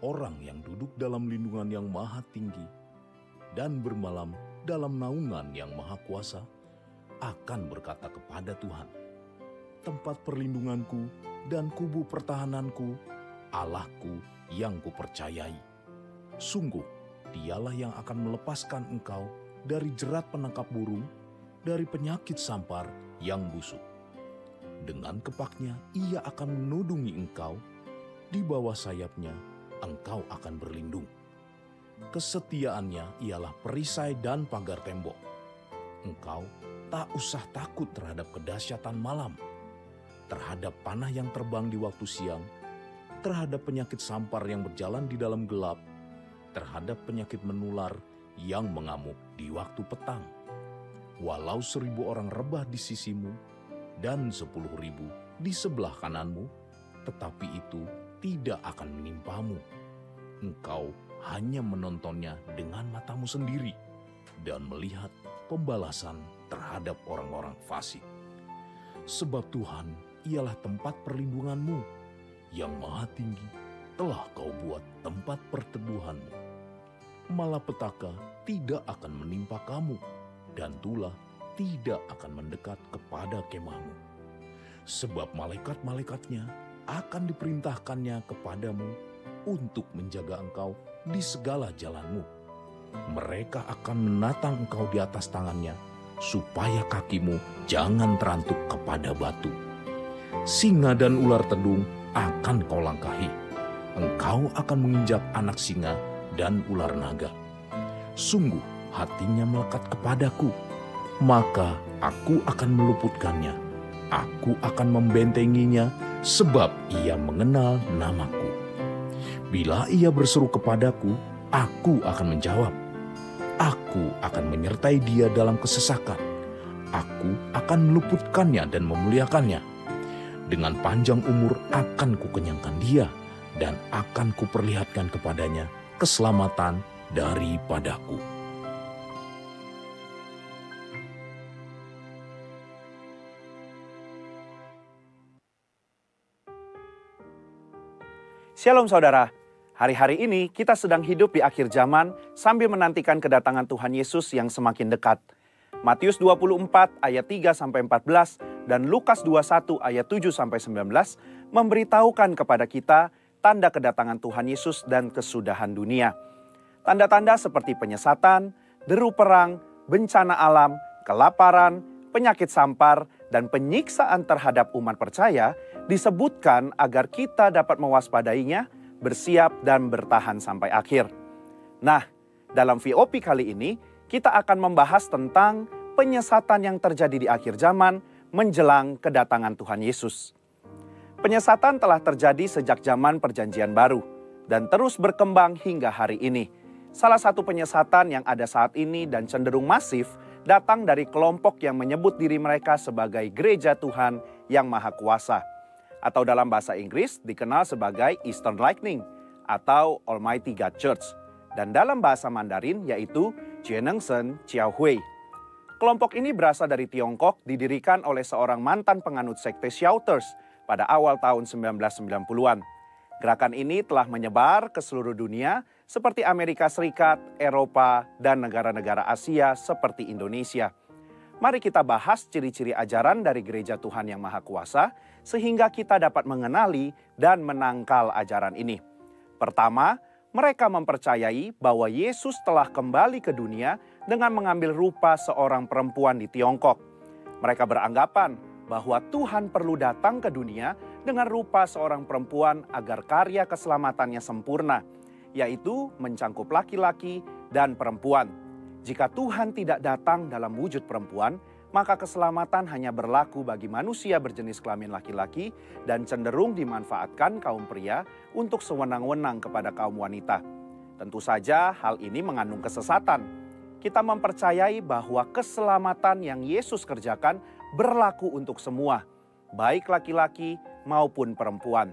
orang yang duduk dalam lindungan yang maha tinggi dan bermalam dalam naungan yang maha kuasa akan berkata kepada Tuhan, tempat perlindunganku dan kubu pertahananku, Allahku yang kupercayai. Sungguh, dialah yang akan melepaskan engkau dari jerat penangkap burung, dari penyakit sampar yang busuk. Dengan kepaknya ia akan menudungi engkau, di bawah sayapnya engkau akan berlindung. Kesetiaannya ialah perisai dan pagar tembok. Engkau tak usah takut terhadap kedahsyatan malam, terhadap panah yang terbang di waktu siang, terhadap penyakit sampar yang berjalan di dalam gelap, terhadap penyakit menular yang mengamuk di waktu petang. Walau 1.000 orang rebah di sisimu dan 10.000 di sebelah kananmu, tetapi itu tidak akan menimpamu. Engkau hanya menontonnya dengan matamu sendiri dan melihat pembalasan terhadap orang-orang fasik. Sebab Tuhan ialah tempat perlindunganmu, yang maha tinggi telah kau buat tempat perteduhanmu. Malapetaka tidak akan menimpa kamu, dan tulah tidak akan mendekat kepada kemahmu. Sebab malaikat-malaikatnya akan diperintahkannya kepadamu untuk menjaga engkau di segala jalanmu. Mereka akan menatang engkau di atas tangannya, supaya kakimu jangan terantuk kepada batu. Singa dan ular tedung akan kau langkahi. Engkau akan menginjak anak singa dan ular naga. Sungguh hatinya melekat kepadaku, maka aku akan meluputkannya. Aku akan membentenginya, sebab ia mengenal namaku. Bila ia berseru kepadaku, aku akan menjawab. Aku akan menyertai dia dalam kesesakan. Aku akan meluputkannya dan memuliakannya. Dengan panjang umur akan kukenyangkan dia, dan akan kuperlihatkan kepadanya keselamatan daripadaku. Shalom saudara, hari-hari ini kita sedang hidup di akhir zaman sambil menantikan kedatangan Tuhan Yesus yang semakin dekat. Matius 24 ayat 3-14 dan Lukas 21 ayat 7-19 memberitahukan kepada kita tanda kedatangan Tuhan Yesus dan kesudahan dunia. Tanda-tanda seperti penyesatan, deru perang, bencana alam, kelaparan, penyakit sampar, dan penyiksaan terhadap umat percaya disebutkan agar kita dapat mewaspadainya, bersiap dan bertahan sampai akhir. Nah, dalam VOP kali ini kita akan membahas tentang penyesatan yang terjadi di akhir zaman menjelang kedatangan Tuhan Yesus. Penyesatan telah terjadi sejak zaman Perjanjian Baru dan terus berkembang hingga hari ini. Salah satu penyesatan yang ada saat ini dan cenderung masif datang dari kelompok yang menyebut diri mereka sebagai Gereja Tuhan yang Maha Kuasa, atau dalam bahasa Inggris dikenal sebagai Eastern Lightning atau Almighty God Church, dan dalam bahasa Mandarin yaitu Jianengsheng Qiaohui. Kelompok ini berasal dari Tiongkok, didirikan oleh seorang mantan penganut sekte Shouters pada awal tahun 1990-an. Gerakan ini telah menyebar ke seluruh dunia seperti Amerika Serikat, Eropa, dan negara-negara Asia seperti Indonesia. Mari kita bahas ciri-ciri ajaran dari Gereja Tuhan yang Maha Kuasa sehingga kita dapat mengenali dan menangkal ajaran ini. Pertama, mereka mempercayai bahwa Yesus telah kembali ke dunia dengan mengambil rupa seorang perempuan di Tiongkok. Mereka beranggapan bahwa Tuhan perlu datang ke dunia dengan rupa seorang perempuan agar karya keselamatannya sempurna, yaitu mencangkup laki-laki dan perempuan. Jika Tuhan tidak datang dalam wujud perempuan, maka keselamatan hanya berlaku bagi manusia berjenis kelamin laki-laki dan cenderung dimanfaatkan kaum pria untuk sewenang-wenang kepada kaum wanita. Tentu saja hal ini mengandung kesesatan. Kita mempercayai bahwa keselamatan yang Yesus kerjakan berlaku untuk semua, baik laki-laki maupun perempuan.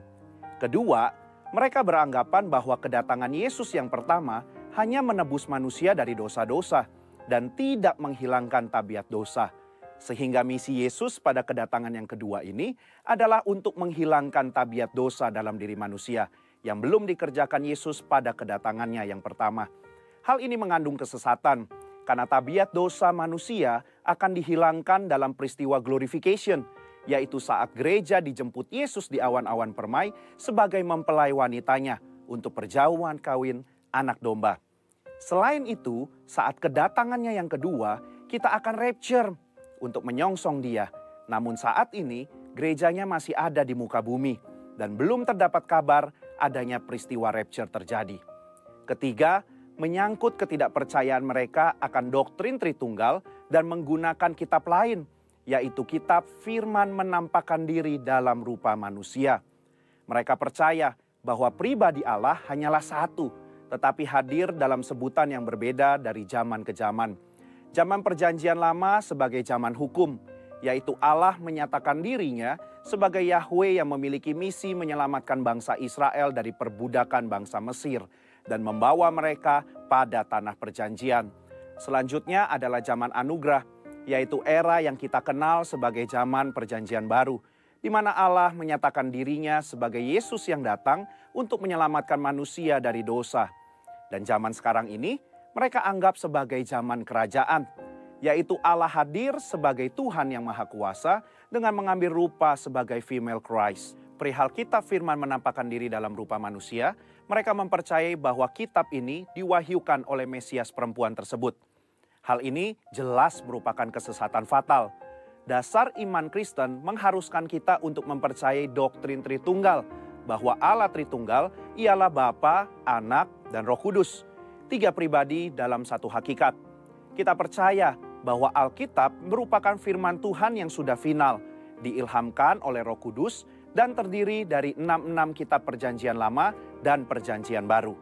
Kedua, mereka beranggapan bahwa kedatangan Yesus yang pertama hanya menebus manusia dari dosa-dosa dan tidak menghilangkan tabiat dosa. Sehingga misi Yesus pada kedatangan yang kedua ini adalah untuk menghilangkan tabiat dosa dalam diri manusia yang belum dikerjakan Yesus pada kedatangannya yang pertama. Hal ini mengandung kesesatan karena tabiat dosa manusia akan dihilangkan dalam peristiwa glorification, yaitu saat gereja dijemput Yesus di awan-awan permai sebagai mempelai wanitanya untuk perjamuan kawin anak domba. Selain itu, saat kedatangannya yang kedua, kita akan rapture untuk menyongsong Dia. Namun saat ini, gerejanya masih ada di muka bumi dan belum terdapat kabar adanya peristiwa rapture terjadi. Ketiga, menyangkut ketidakpercayaan mereka akan doktrin Tritunggal dan menggunakan kitab lain, yaitu kitab Firman menampakkan diri dalam rupa manusia. Mereka percaya bahwa pribadi Allah hanyalah satu, tetapi hadir dalam sebutan yang berbeda dari zaman ke zaman. Zaman Perjanjian Lama sebagai zaman hukum, yaitu Allah menyatakan dirinya sebagai Yahweh yang memiliki misi menyelamatkan bangsa Israel dari perbudakan bangsa Mesir dan membawa mereka pada tanah perjanjian. Selanjutnya adalah zaman anugerah, yaitu era yang kita kenal sebagai zaman Perjanjian Baru, di mana Allah menyatakan dirinya sebagai Yesus yang datang untuk menyelamatkan manusia dari dosa. Dan zaman sekarang ini mereka anggap sebagai zaman kerajaan, yaitu Allah hadir sebagai Tuhan yang Maha Kuasa dengan mengambil rupa sebagai female Christ. Perihal kitab Firman menampakkan diri dalam rupa manusia, mereka mempercayai bahwa kitab ini diwahyukan oleh Mesias perempuan tersebut. Hal ini jelas merupakan kesesatan fatal. Dasar iman Kristen mengharuskan kita untuk mempercayai doktrin Tritunggal, bahwa Allah Tritunggal ialah Bapa, Anak, dan Roh Kudus, tiga pribadi dalam satu hakikat. Kita percaya bahwa Alkitab merupakan firman Tuhan yang sudah final, diilhamkan oleh Roh Kudus, dan terdiri dari 66 kitab Perjanjian Lama dan Perjanjian Baru.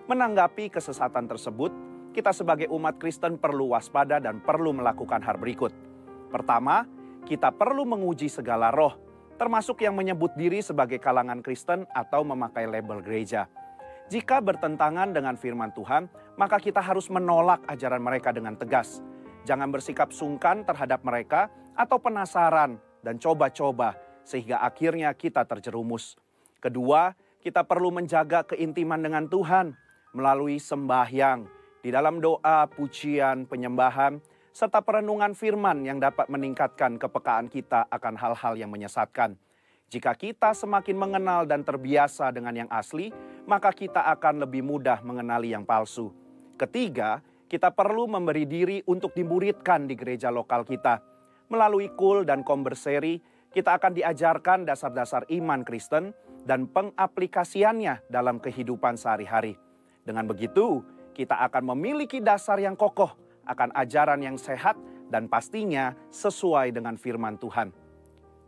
Menanggapi kesesatan tersebut, kita sebagai umat Kristen perlu waspada dan perlu melakukan hal berikut. Pertama, kita perlu menguji segala roh, termasuk yang menyebut diri sebagai kalangan Kristen atau memakai label gereja. Jika bertentangan dengan firman Tuhan, maka kita harus menolak ajaran mereka dengan tegas. Jangan bersikap sungkan terhadap mereka atau penasaran dan coba-coba sehingga akhirnya kita terjerumus. Kedua, kita perlu menjaga keintiman dengan Tuhan melalui sembahyang, di dalam doa, pujian, penyembahan, serta perenungan firman yang dapat meningkatkan kepekaan kita akan hal-hal yang menyesatkan. Jika kita semakin mengenal dan terbiasa dengan yang asli, maka kita akan lebih mudah mengenali yang palsu. Ketiga, kita perlu memberi diri untuk dimuridkan di gereja lokal kita. Melalui KUL dan Komberseri, kita akan diajarkan dasar-dasar iman Kristen dan pengaplikasiannya dalam kehidupan sehari-hari. Dengan begitu, kita akan memiliki dasar yang kokoh akan ajaran yang sehat dan pastinya sesuai dengan firman Tuhan.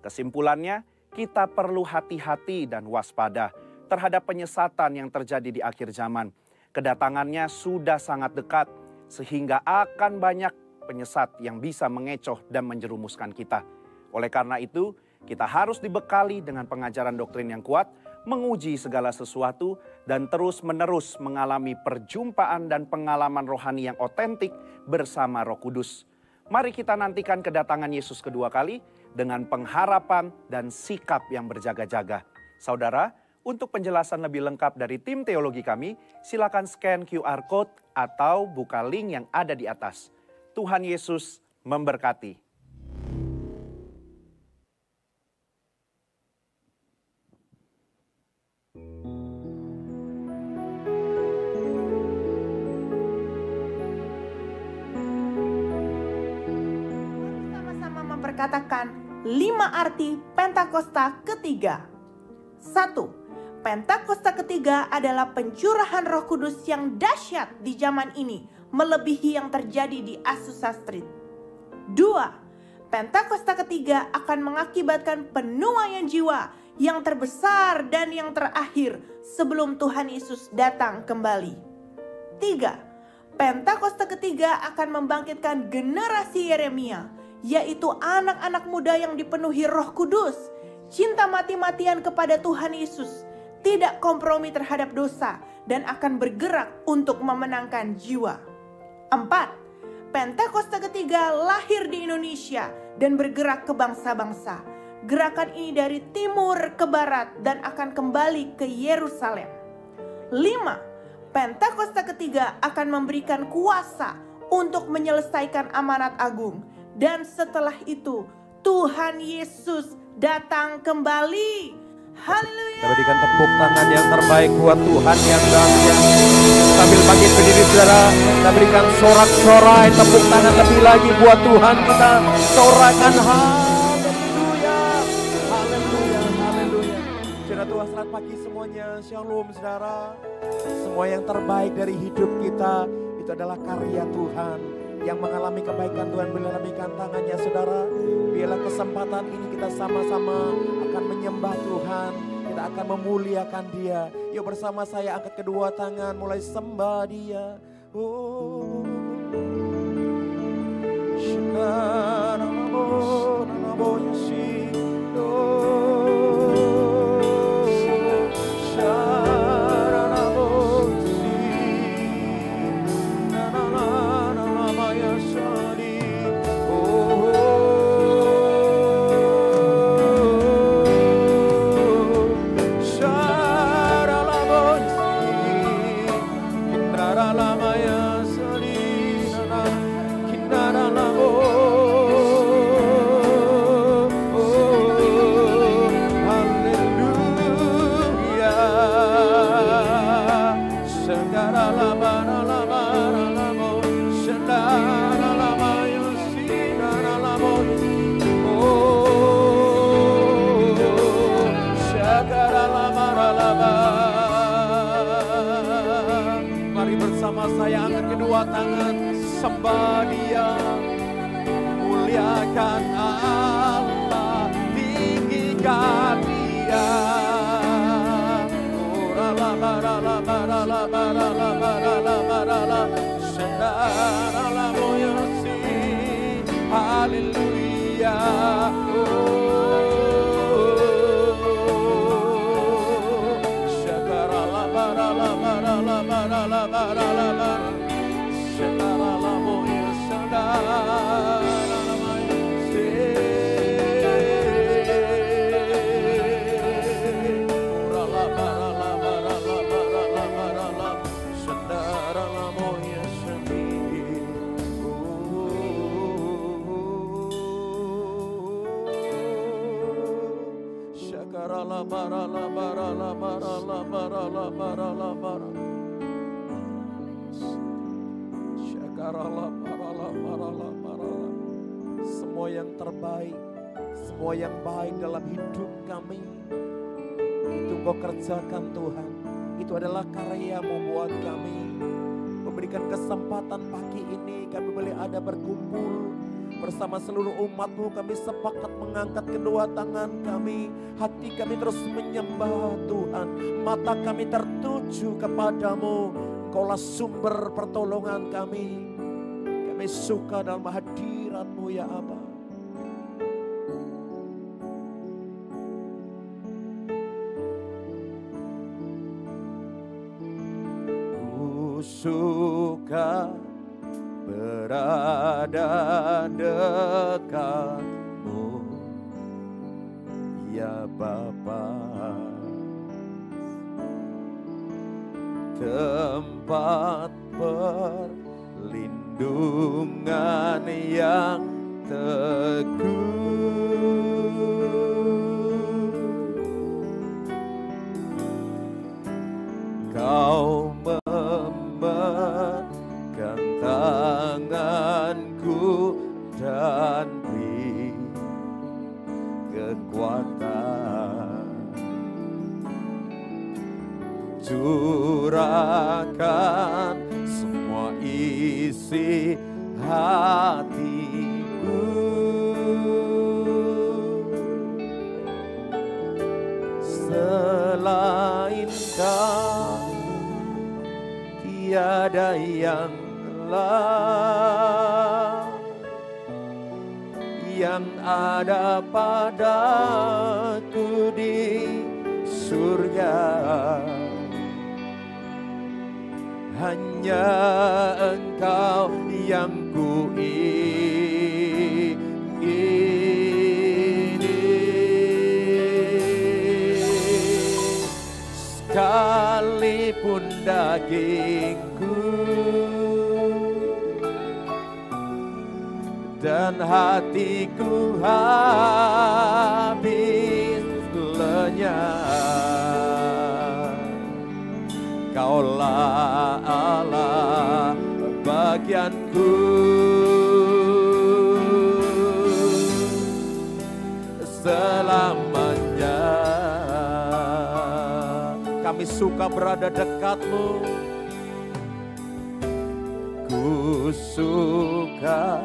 Kesimpulannya, kita perlu hati-hati dan waspada terhadap penyesatan yang terjadi di akhir zaman. Kedatangannya sudah sangat dekat, sehingga akan banyak penyesat yang bisa mengecoh dan menjerumuskan kita. Oleh karena itu, kita harus dibekali dengan pengajaran doktrin yang kuat, menguji segala sesuatu, dan terus-menerus mengalami perjumpaan dan pengalaman rohani yang otentik bersama Roh Kudus. Mari kita nantikan kedatangan Yesus kedua kali dengan pengharapan dan sikap yang berjaga-jaga. Saudara, untuk penjelasan lebih lengkap dari tim teologi kami, silakan scan QR Code atau buka link yang ada di atas. Tuhan Yesus memberkati. Katakan 5 arti Pentakosta ketiga. 1. Pentakosta ketiga adalah pencurahan Roh Kudus yang dahsyat di zaman ini, melebihi yang terjadi di Azusa Street. 2. Pentakosta ketiga akan mengakibatkan penuaian jiwa yang terbesar dan yang terakhir sebelum Tuhan Yesus datang kembali. 3. Pentakosta ketiga akan membangkitkan generasi Yeremia, yaitu anak-anak muda yang dipenuhi Roh Kudus, cinta mati-matian kepada Tuhan Yesus, tidak kompromi terhadap dosa, dan akan bergerak untuk memenangkan jiwa. 4. Pentakosta ketiga lahir di Indonesia dan bergerak ke bangsa-bangsa. Gerakan ini dari timur ke barat dan akan kembali ke Yerusalem. 5. Pentakosta ketiga akan memberikan kuasa untuk menyelesaikan amanat agung. Dan setelah itu Tuhan Yesus datang kembali. Haleluya. Kita berikan tepuk tangan yang terbaik buat Tuhan yang dahsyat. Sambil bangkit berdiri saudara, kita berikan sorak-sorai tepuk tangan lebih lagi buat Tuhan. Kita sorakan haleluya, haleluya, haleluya. Saudara Tuhan, selamat pagi semuanya. Shalom saudara. Semua yang terbaik dari hidup kita itu adalah karya Tuhan. Yang mengalami kebaikan Tuhan melambaikan tangannya saudara. Biarlah kesempatan ini kita sama-sama akan menyembah Tuhan. Kita akan memuliakan Dia. Yuk bersama saya angkat kedua tangan mulai sembah Dia. Oh. Saya angkat kedua tangan, sembah Dia, muliakan Allah, tinggikan Dia. Haleluya. Semua yang terbaik, semua yang baik dalam hidup kami, itu Kau kerjakan Tuhan. Itu adalah karya-Mu buat kami. Memberikan kesempatan pagi ini kami boleh ada berkumpul bersama seluruh umat-Mu. Kami sepakat mengangkat kedua tangan kami. Hati kami terus menyembah Tuhan. Mata kami tertuju kepadamu. Engkaulah sumber pertolongan kami. Kami suka dalam hadirat-Mu ya Aba. Ku suka berada dekatmu ya Bapa, tempat perlindungan yang teguh. Kau memegang tanganku dan beri kekuatan. Curahkan semua isi hatiku. Selain Kau tiada yang lain, yang ada padaku di surga. Hanya Engkau yang ku ingin. sekalipun dagingku dan hatiku habis lenyap, Kaulah Allah bagianku. Selamanya kami suka berada dekatmu, ku suka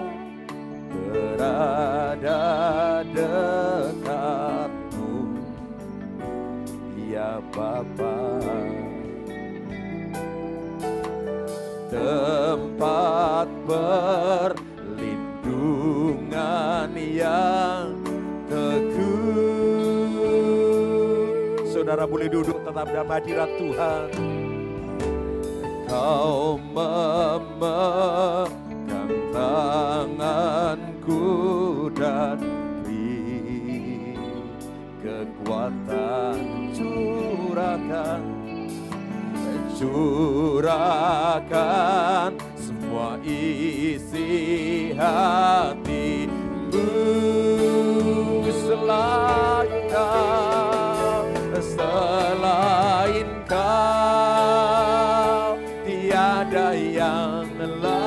berada dekatmu, ya Bapa. Tempat perlindungan yang teguh. Saudara boleh duduk tetap dalam hadirat Tuhan. Kau memegang tanganku dan beri kekuatan, curahkan semua isi hatimu. Selain kau tiada yang lain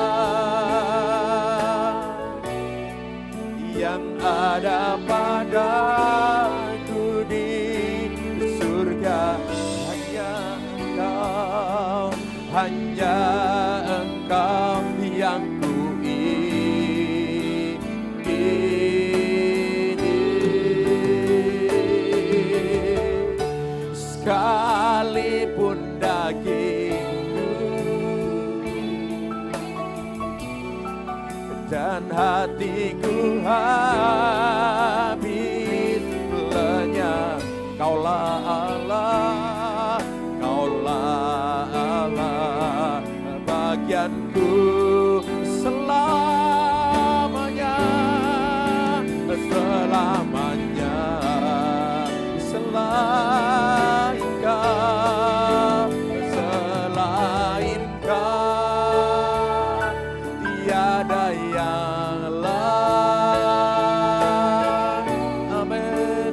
yang ada padaku di surga. Hanya Engkau yang kuingini. Sekalipun dagingku dan hatiku habis lenyap, Kaulah Allah, Kaulah Allah bagianku selamanya, selamanya. Selain Kau tiada yang lain. Amin.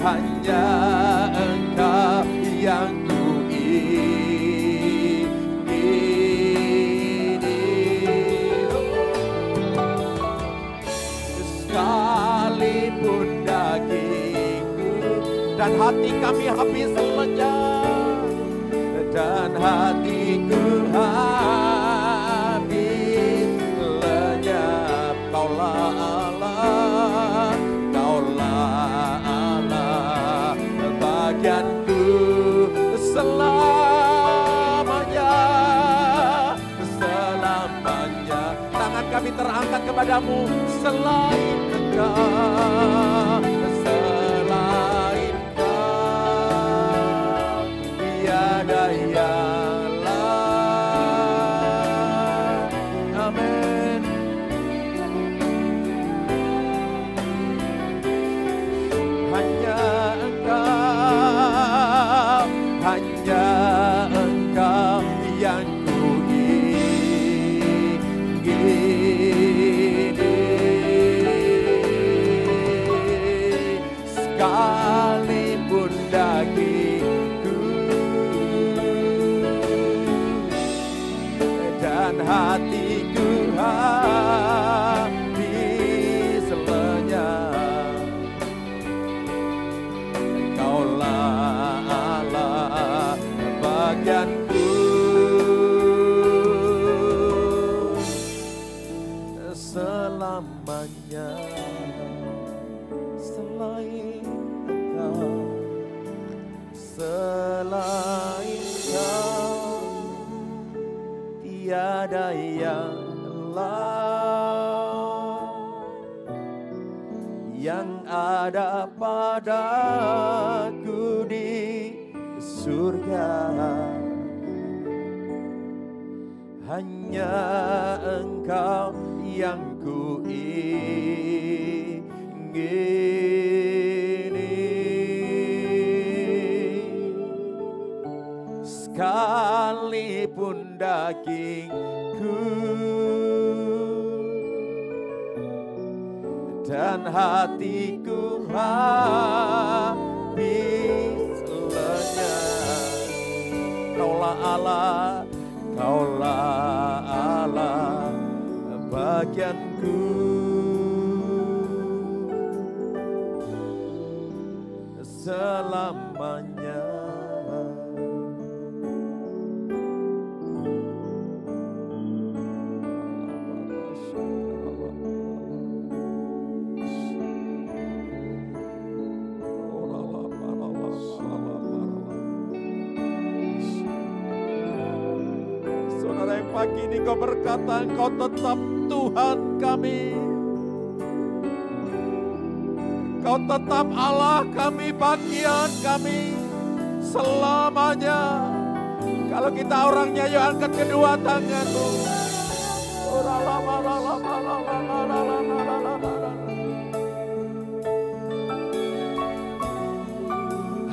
Hanya Engkau yang kuingini. Sekalipun dagingku dan hati kami habis lenyap, dan hatiku habis lenyap, Kaulah Allah, Kaulah Allah bagianku selamanya, selamanya. Tangan kami terangkat kepadamu. Selain Engkau, selain Kau tiada yang lain. Amin. Hanya Engkau yang kuingini. Sekalipun dagingku dan hatiku habis lenyap, Kaulah Allah bagianku selamanya. Selain Engkau, selain Kau tiada yang lain yang ada padaku di surga. Hanya Engkau yang ku sekalipun dagingku dan hatiku habis lenyap. Kaulah Allah, Kaulah Allah bagianku selamanya. Saudara yang pagi ini kau berkata, Engkau tetap Tuhan kami. Kau tetap Allah kami, bagian kami selamanya. Kalau kita orangnya, yuk angkat kedua tanganmu.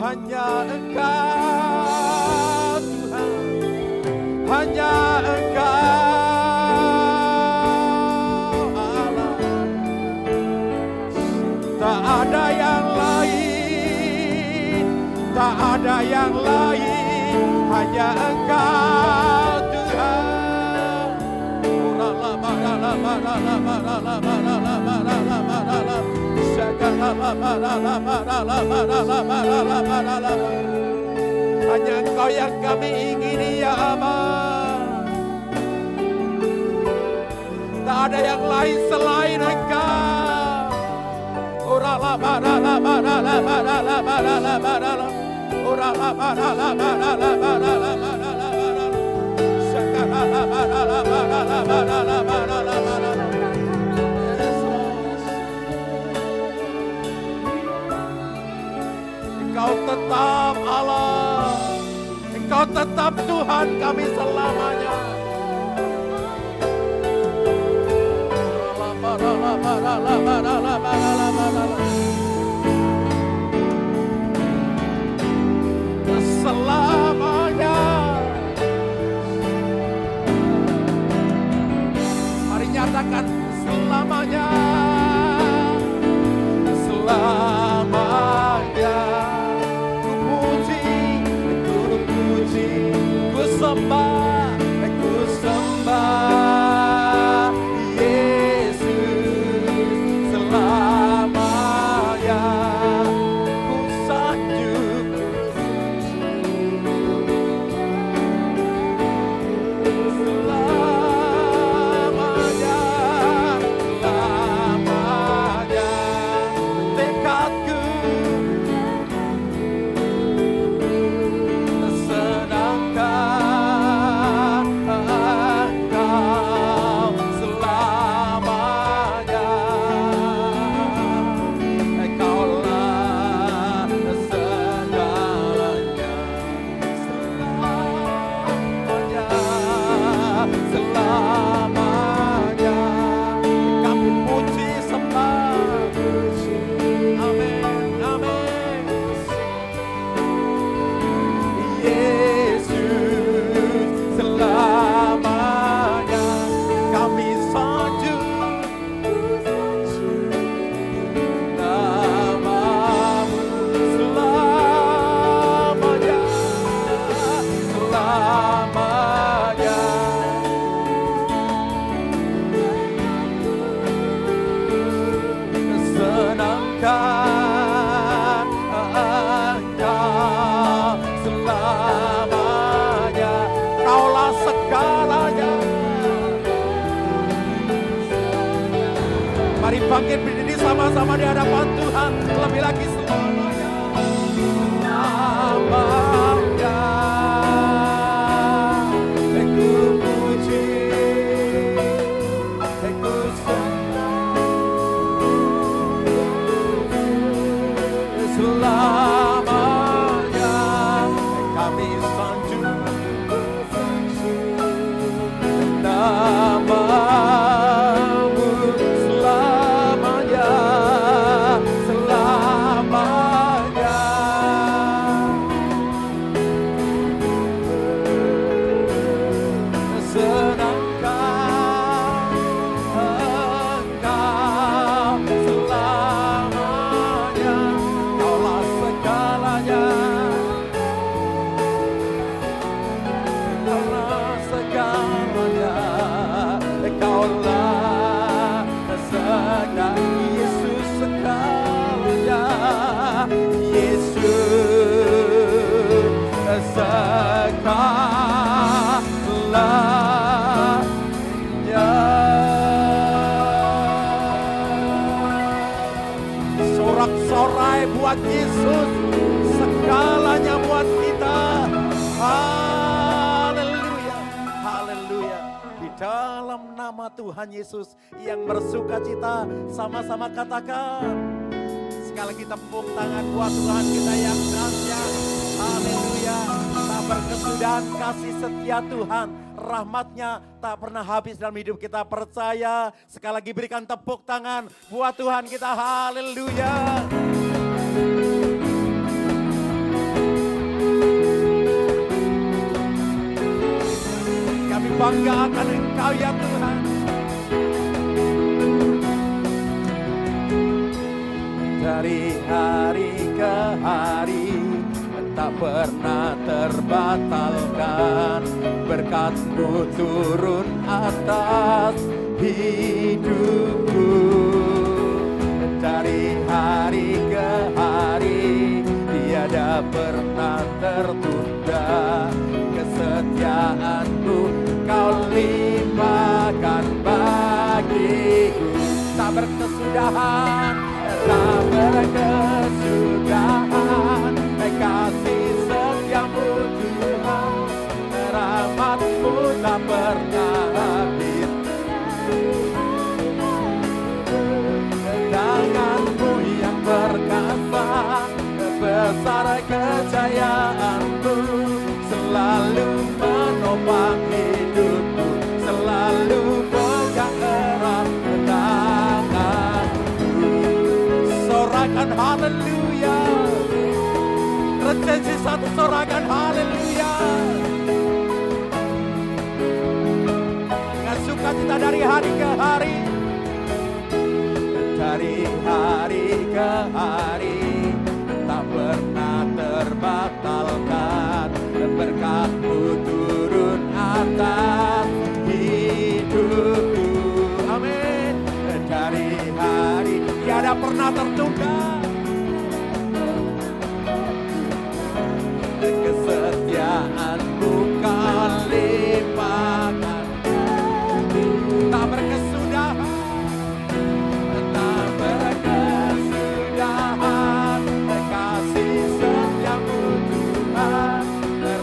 Hanya Engkau Tuhan, hanya Engkau Allah. Tak ada yang lain, tak ada yang lain, hanya Engkau Tuhan. Hanya Engkau yang kami ingini ya Allah. Tak ada yang lain selain Engkau. Engkau tetap Allah, Engkau tetap Tuhan kami selamanya. Selamanya. Mari nyatakan selamanya. Selamanya. Ku puji, ku sembah, Yesus selamanya. Ku sanjung selamanya, selamanya. Tekadku senangkan Engkau selamanya. Engkaulah segalanya, selamanya, selamanya. Kami puji sembah, amin, amin. Yesus selamanya. Kami sanjung namamu selamanya, selamanya. Senangkan Engkau selamanya. Kaulah segalanya. Mari bangkit berdiri sama-sama di hadapan Tuhan. Lebih lagi selamanya. Selamanya. Ku puji, ku selamanya. Kami sanjung namamu sorak-sorai buat Yesus, segalanya buat kita. Haleluya, haleluya. Di dalam nama Tuhan Yesus yang bersukacita, sama-sama katakan. Sekali lagi tepuk tangan buat Tuhan kita yang dahsyat. Haleluya. Tak berkesudahan kasih setia Tuhan, rahmatnya tak pernah habis dalam hidup kita. Percaya, sekali lagi berikan tepuk tangan buat Tuhan kita. Haleluya. Kami bangga akan Engkau ya Tuhan. Dari hari ke hari tak pernah terbatalkan, berkat-Mu turun atas hidupku. Dari hari ke hari tiada pernah tertunda, kesetiaan-Mu Kau limpahkan bagiku. Tak berkesudahan, tak berkesudahan, kasih setia-Mu Tuhan, rahmat-Mu tak pernah habis. Tangan-Mu yang perkasa, besar kejayaan-Mu, selalu menopang hidupku, selalu pegang erat tangan-Mu. Sorakan haleluya. Recensi satu, sorakan haleluya. Dengan sukacita dari hari ke hari, dari hari ke hari, tak pernah terbatalkan, berkat-Mu turun atas hidupku. Amin. Dari hari tiada pernah tertunda, kesetiaan-Mu Kau limpahkan. Tak berkesudahan, tak berkesudahan, kasih setia-Mu Tuhan,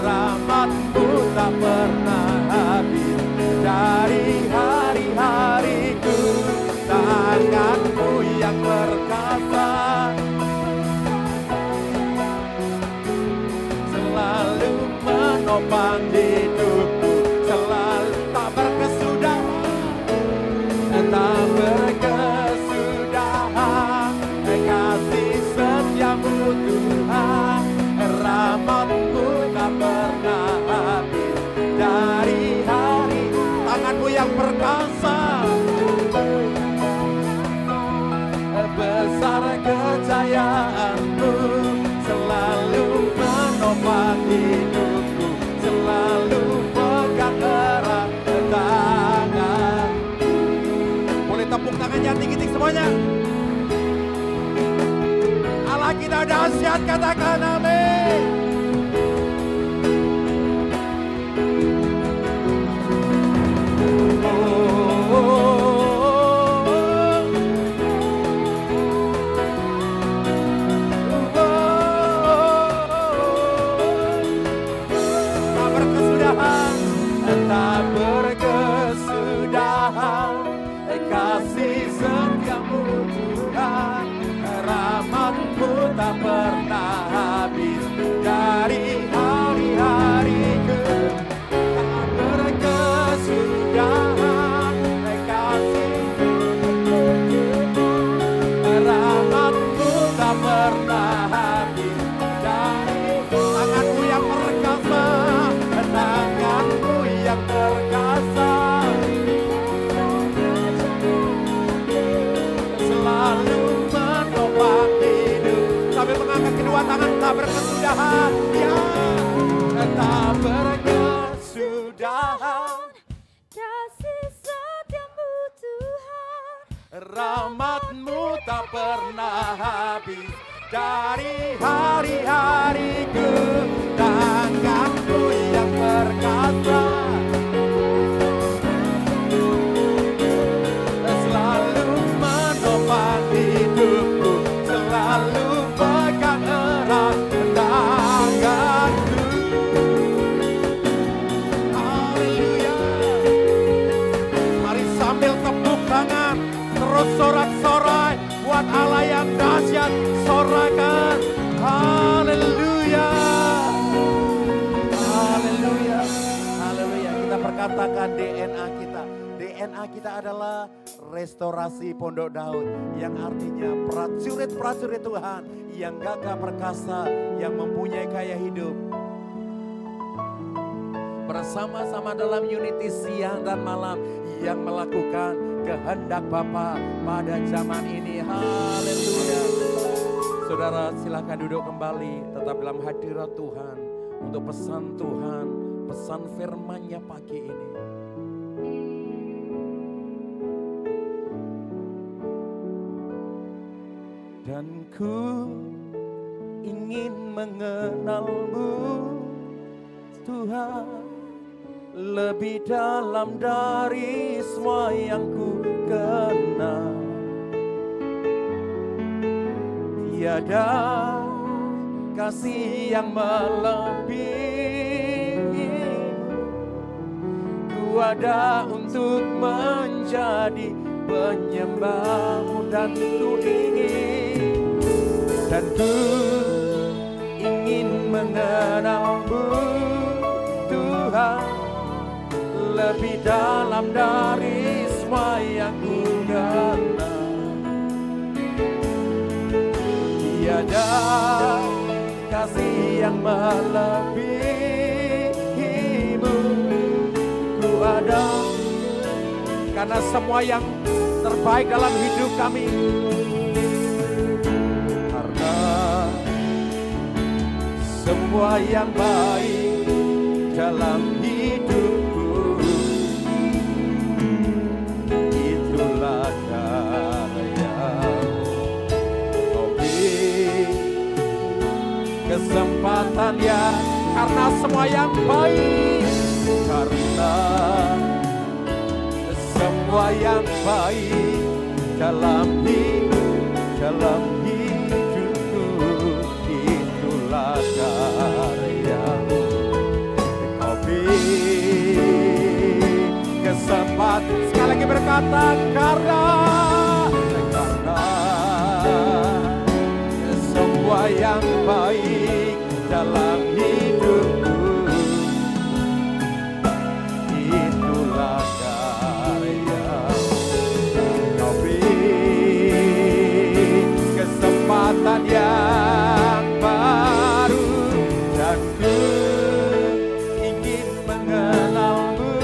rahmat-Mu tak pernah habis. Dari hari-hariku, tangan-Mu yang perkasa, selalu menopang hidupku, selalu tak berkesudahan, tak berkesudahan, kasih setia-Mu Tuhan, rahmat-Mu tak pernah habis. Dari hari, tangan-Mu yang perkasa, besar kejayaan-Mu, selalu menopang hidupku, selalu pegang erat tangan. Boleh tepuk tangan yang tinggi-tinggi semuanya. Allah kita dahsyat, katakan amin. Tak berkesudahan, kasih setia-Mu Tuhan, rahmat-Mu tak pernah habis. Dari hari-hariku, tak berkesudahan, kasih rahmat-Mu tak pernah habis. Dari tangan-Mu yang perkasa, tangan-Mu yang perkasa, selalu menopang hidup. Sampai mengangkat kedua tangan, tak berkesudahan, ya, tak berkesudahan, kasih setia-Mu Tuhan, rahmat-Mu tak pernah habis. Dari hari-hariku, tangan-Mu yang perkasa, selalu menopang hidupku, selalu sorak Allah yang dahsyat, sorakan. Haleluya. Haleluya. Haleluya. Kita perkatakan DNA kita. DNA kita adalah restorasi Pondok Daud, yang artinya prajurit-prajurit Tuhan yang gagah perkasa, yang mempunyai gaya hidup. Bersama-sama dalam unity siang dan malam yang melakukan kehendak Bapa pada zaman ini. Haleluya. Saudara silakan duduk kembali, tetap dalam hadirat Tuhan untuk pesan Tuhan, pesan firman-Nya pagi ini. Dan ku ingin mengenal-Mu Tuhan, lebih dalam dari semua yang ku kenal. Tiada kasih yang melebihi, ku ada untuk menjadi penyembah-Mu, dan ku ingin mengenal-Mu Tuhan, lebih dalam dari semua yang ku kenal. Tiada kasih yang melebihi-Mu, ku ada karena semua yang terbaik dalam hidup kami. Karena semua yang baik dalam hidupku, itulah karya-Mu. Kau beri kesempatan ya, karena semua yang baik, karena semua yang baik dalam hidupku, itulah karya-Mu. Kau beri kesempatan, sekali lagi berkata, karena semua yang baik dalam hidupku, itulah kesempatan yang baru, dan ku ingin mengenal-Mu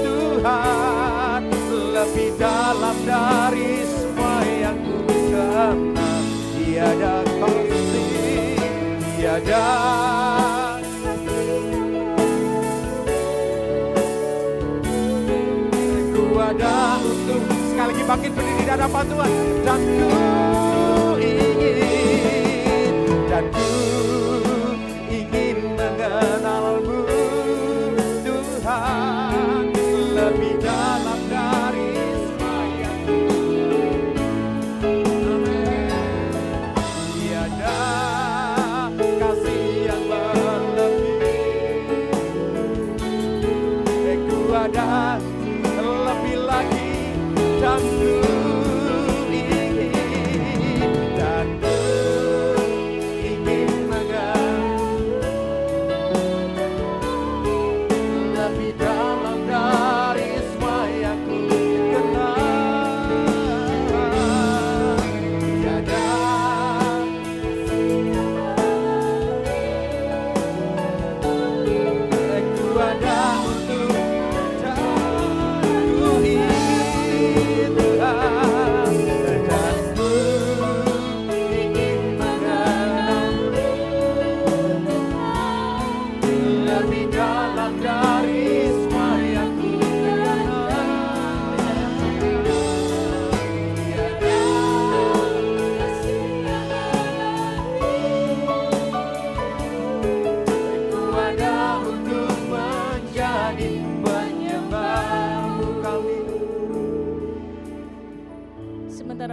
Tuhan, lebih dalam dari semua yang ku kenal. Tiada kasih, tiada ku ada untuk, sekali lagi bangkit berdiri di hadapan Tuhan, dan ku ingin mengenal-Mu Tuhan, lebih dalam dari semua yang ku kenal. Tiada kasih yang berlebih, ku ada lebih lagi, dan ku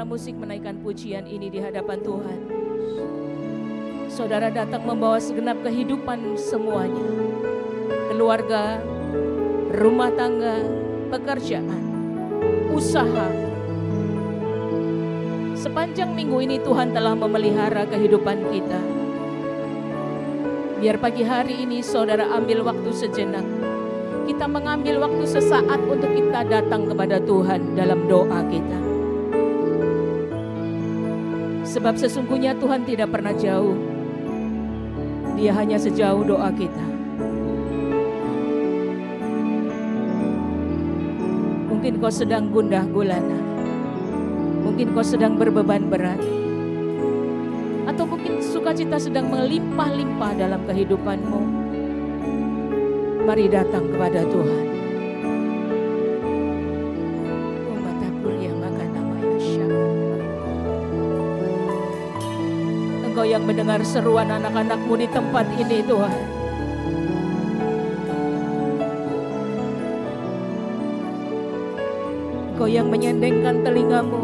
musik menaikkan pujian ini di hadapan Tuhan. Saudara datang membawa segenap kehidupan semuanya. Keluarga, rumah tangga, pekerjaan, usaha. Sepanjang minggu ini Tuhan telah memelihara kehidupan kita. Biar pagi hari ini saudara ambil waktu sejenak. Kita mengambil waktu sesaat untuk kita datang kepada Tuhan dalam doa kita. Sebab sesungguhnya Tuhan tidak pernah jauh. Dia hanya sejauh doa kita. Mungkin kau sedang gundah gulana. Mungkin kau sedang berbeban berat. Atau mungkin sukacita sedang melimpah-limpah dalam kehidupanmu. Mari datang kepada Tuhan. Engkau yang mendengar seruan anak-anakmu di tempat ini, Tuhan. Engkau yang menyendengkan telingamu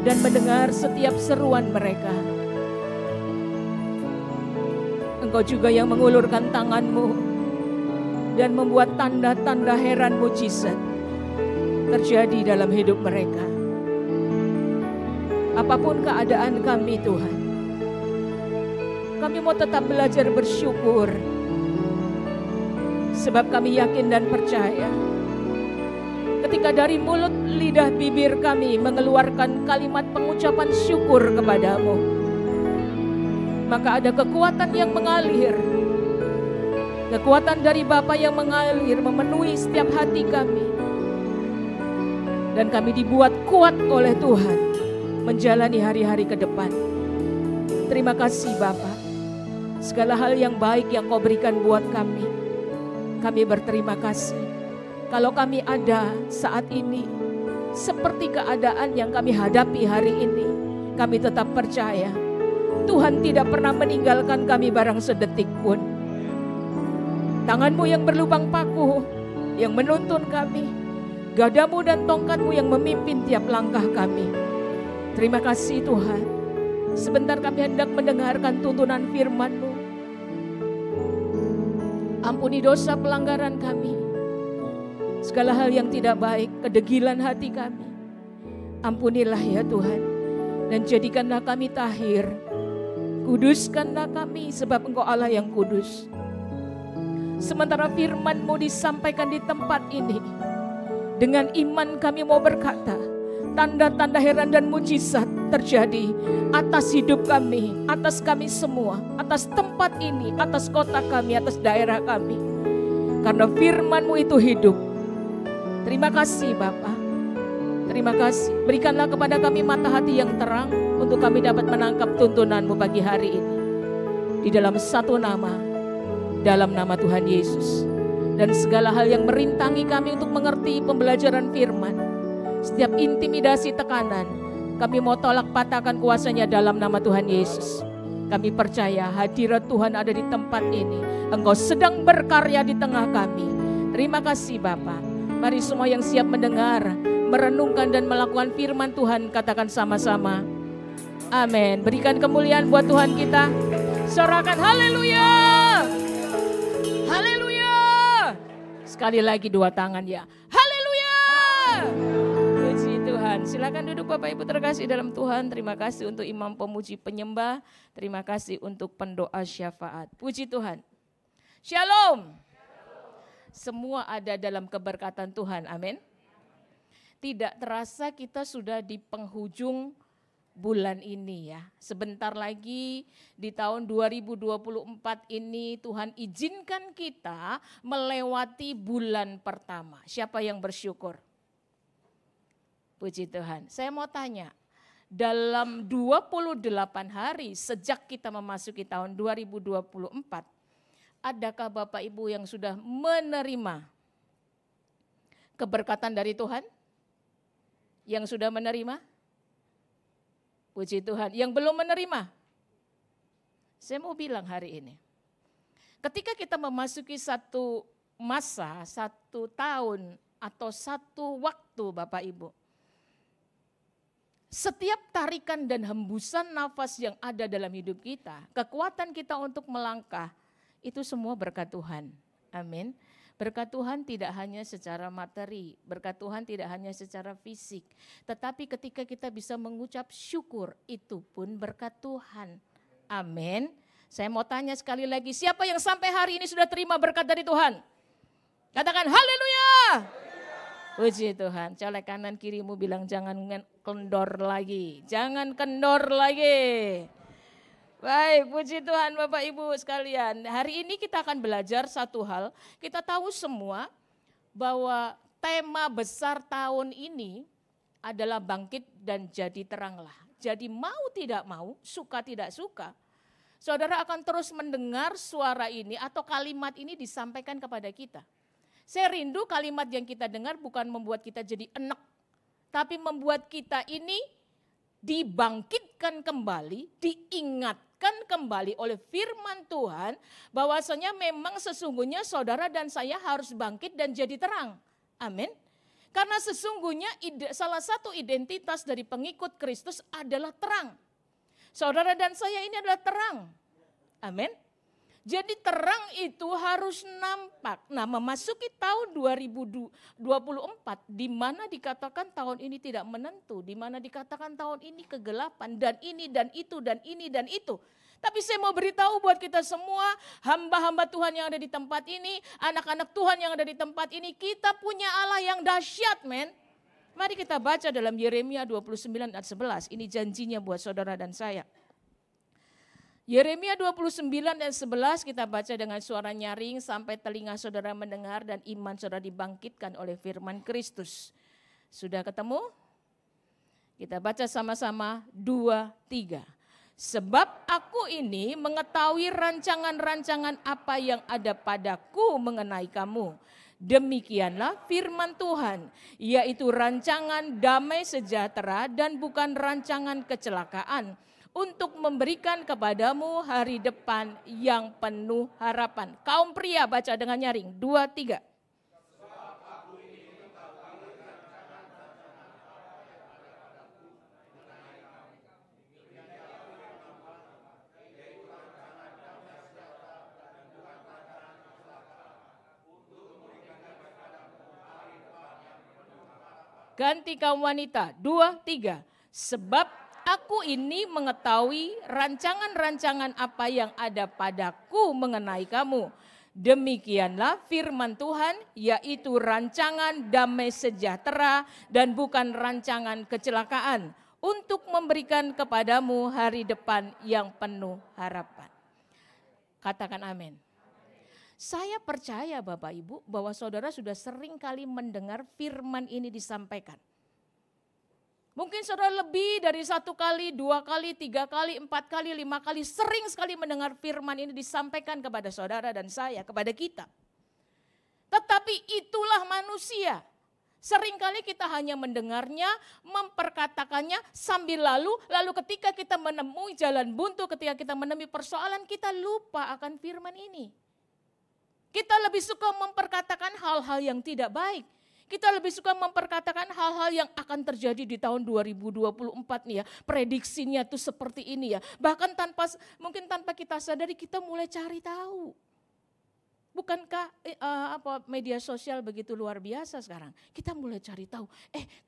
dan mendengar setiap seruan mereka. Engkau juga yang mengulurkan tanganmu dan membuat tanda-tanda heran mujizat terjadi dalam hidup mereka. Apapun keadaan kami, Tuhan, kami mau tetap belajar bersyukur. Sebab kami yakin dan percaya ketika dari mulut lidah bibir kami mengeluarkan kalimat pengucapan syukur kepadamu, maka ada kekuatan yang mengalir. Kekuatan dari Bapa yang mengalir memenuhi setiap hati kami. Dan kami dibuat kuat oleh Tuhan menjalani hari-hari ke depan. Terima kasih Bapa. Segala hal yang baik yang Kau berikan buat kami berterima kasih. Kalau kami ada saat ini seperti keadaan yang kami hadapi hari ini, kami tetap percaya Tuhan tidak pernah meninggalkan kami barang sedetik pun. Tangan-Mu yang berlubang paku yang menuntun kami, gadamu dan tongkat-Mu yang memimpin tiap langkah kami. Terima kasih Tuhan. Sebentar kami hendak mendengarkan tuntunan firman-Mu. Ampuni dosa pelanggaran kami. Segala hal yang tidak baik, kedegilan hati kami. Ampunilah ya Tuhan. Dan jadikanlah kami tahir. Kuduskanlah kami sebab Engkau Allah yang kudus. Sementara firman-Mu disampaikan di tempat ini, dengan iman kami mau berkata, tanda-tanda heran dan mujizat terjadi atas hidup kami, atas kami semua, atas tempat ini, atas kota kami, atas daerah kami. Karena firman-Mu itu hidup. Terima kasih Bapa. Terima kasih. Berikanlah kepada kami mata hati yang terang untuk kami dapat menangkap tuntunan-Mu pagi hari ini. Di dalam satu nama, dalam nama Tuhan Yesus. Dan segala hal yang merintangi kami untuk mengerti pembelajaran firman, setiap intimidasi tekanan, kami mau tolak patahkan kuasanya dalam nama Tuhan Yesus. Kami percaya hadirat Tuhan ada di tempat ini. Engkau sedang berkarya di tengah kami. Terima kasih Bapa. Mari semua yang siap mendengar, merenungkan dan melakukan firman Tuhan, katakan sama-sama. Amin. Berikan kemuliaan buat Tuhan kita. Sorakan haleluya. Haleluya. Sekali lagi dua tangan ya. Haleluya. Puji Tuhan. Silakan duduk Bapak Ibu terkasih dalam Tuhan. Terima kasih untuk imam pemuji penyembah. Terima kasih untuk pendoa syafaat. Puji Tuhan. Shalom. Semua ada dalam keberkatan Tuhan. Amin. Tidak terasa kita sudah di penghujung bulan ini ya. Sebentar lagi di tahun 2024 ini Tuhan izinkan kita melewati bulan pertama. Siapa yang bersyukur? Puji Tuhan. Saya mau tanya, dalam 28 hari sejak kita memasuki tahun 2024, adakah Bapak Ibu yang sudah menerima keberkatan dari Tuhan? Yang sudah menerima? Puji Tuhan. Yang belum menerima? Saya mau bilang hari ini, ketika kita memasuki satu masa, satu tahun atau satu waktu Bapak Ibu, setiap tarikan dan hembusan nafas yang ada dalam hidup kita, kekuatan kita untuk melangkah, itu semua berkat Tuhan. Amin. Berkat Tuhan tidak hanya secara materi, berkat Tuhan tidak hanya secara fisik, tetapi ketika kita bisa mengucap syukur, itu pun berkat Tuhan. Amin. Saya mau tanya sekali lagi, siapa yang sampai hari ini sudah terima berkat dari Tuhan? Katakan haleluya. Puji Tuhan. Colek kanan kirimu bilang jangan kendor lagi, jangan kendor lagi. Baik, puji Tuhan Bapak Ibu sekalian. Hari ini kita akan belajar satu hal. Kita tahu semua bahwa tema besar tahun ini adalah bangkit dan jadi teranglah. Jadi mau tidak mau, suka tidak suka, saudara akan terus mendengar suara ini atau kalimat ini disampaikan kepada kita. Saya rindu kalimat yang kita dengar bukan membuat kita jadi enek, tapi membuat kita ini dibangkitkan kembali, diingatkan kembali oleh firman Tuhan bahwasanya memang sesungguhnya saudara dan saya harus bangkit dan jadi terang. Amin. Karena sesungguhnya salah satu identitas dari pengikut Kristus adalah terang. Saudara dan saya ini adalah terang. Amin. Jadi terang itu harus nampak. Nah, memasuki tahun 2024 di mana dikatakan tahun ini tidak menentu, di mana dikatakan tahun ini kegelapan dan ini dan itu dan ini dan itu. Tapi saya mau beritahu buat kita semua, hamba-hamba Tuhan yang ada di tempat ini, anak-anak Tuhan yang ada di tempat ini, kita punya Allah yang dahsyat, men. Mari kita baca dalam Yeremia 29 ayat 11. Ini janjinya buat saudara dan saya. Yeremia 29 ayat 11 kita baca dengan suara nyaring sampai telinga saudara mendengar dan iman saudara dibangkitkan oleh firman Kristus. Sudah ketemu? Kita baca sama-sama 2, 3. Sebab aku ini mengetahui rancangan-rancangan apa yang ada padaku mengenai kamu. Demikianlah firman Tuhan, yaitu rancangan damai sejahtera dan bukan rancangan kecelakaan, untuk memberikan kepadamu hari depan yang penuh harapan. Kaum pria baca dengan nyaring, 2, 3. Ganti kaum wanita, 2, 3. Sebab aku ini mengetahui rancangan-rancangan apa yang ada padaku mengenai kamu. Demikianlah firman Tuhan, yaitu rancangan damai sejahtera dan bukan rancangan kecelakaan, untuk memberikan kepadamu hari depan yang penuh harapan. Katakan amin. Saya percaya Bapak Ibu bahwa saudara sudah sering kali mendengar firman ini disampaikan. Mungkin saudara lebih dari 1 kali, 2 kali, 3 kali, 4 kali, 5 kali, sering sekali mendengar firman ini disampaikan kepada saudara dan saya, kepada kita. Tetapi itulah manusia. Seringkali kita hanya mendengarnya, memperkatakannya sambil lalu ketika kita menemui jalan buntu, ketika kita menemui persoalan, kita lupa akan firman ini. Kita lebih suka memperkatakan hal-hal yang tidak baik. Kita lebih suka memperkatakan hal-hal yang akan terjadi di tahun 2024 nih ya. Prediksinya tuh seperti ini ya. Bahkan mungkin tanpa kita sadari kita mulai cari tahu. Bukankah media sosial begitu luar biasa sekarang? Kita mulai cari tahu.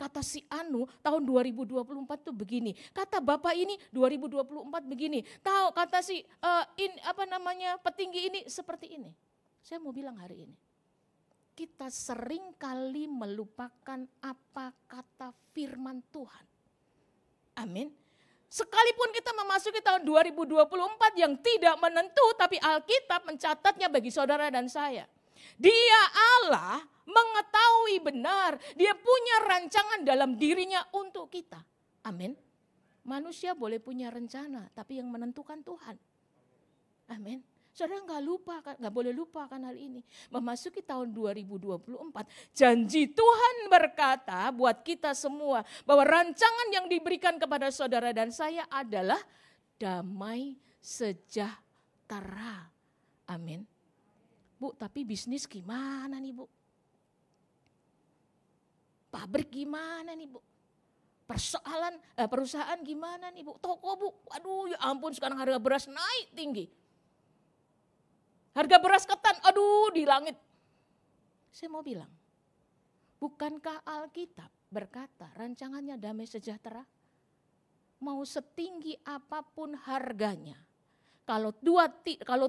Kata si Anu tahun 2024 tuh begini. Kata Bapak ini 2024 begini. Tahu kata si petinggi ini seperti ini. Saya mau bilang hari ini. Kita sering kali melupakan apa kata firman Tuhan. Amin. Sekalipun kita memasuki tahun 2024 yang tidak menentu, tapi Alkitab mencatatnya bagi saudara dan saya. Dia Allah mengetahui benar, dia punya rancangan dalam dirinya untuk kita. Amin. Manusia boleh punya rencana, tapi yang menentukan Tuhan. Amin. Saudara nggak boleh lupakan hal ini. Memasuki tahun 2024, janji Tuhan berkata buat kita semua bahwa rancangan yang diberikan kepada saudara dan saya adalah damai sejahtera. Amin. Bu, tapi bisnis gimana nih Bu? Pabrik gimana nih Bu? Perusahaan gimana nih Bu? Toko Bu, aduh ya ampun sekarang harga beras naik tinggi. Harga beras ketan, aduh di langit. Saya mau bilang, bukankah Alkitab berkata rancangannya damai sejahtera? Mau setinggi apapun harganya, kalau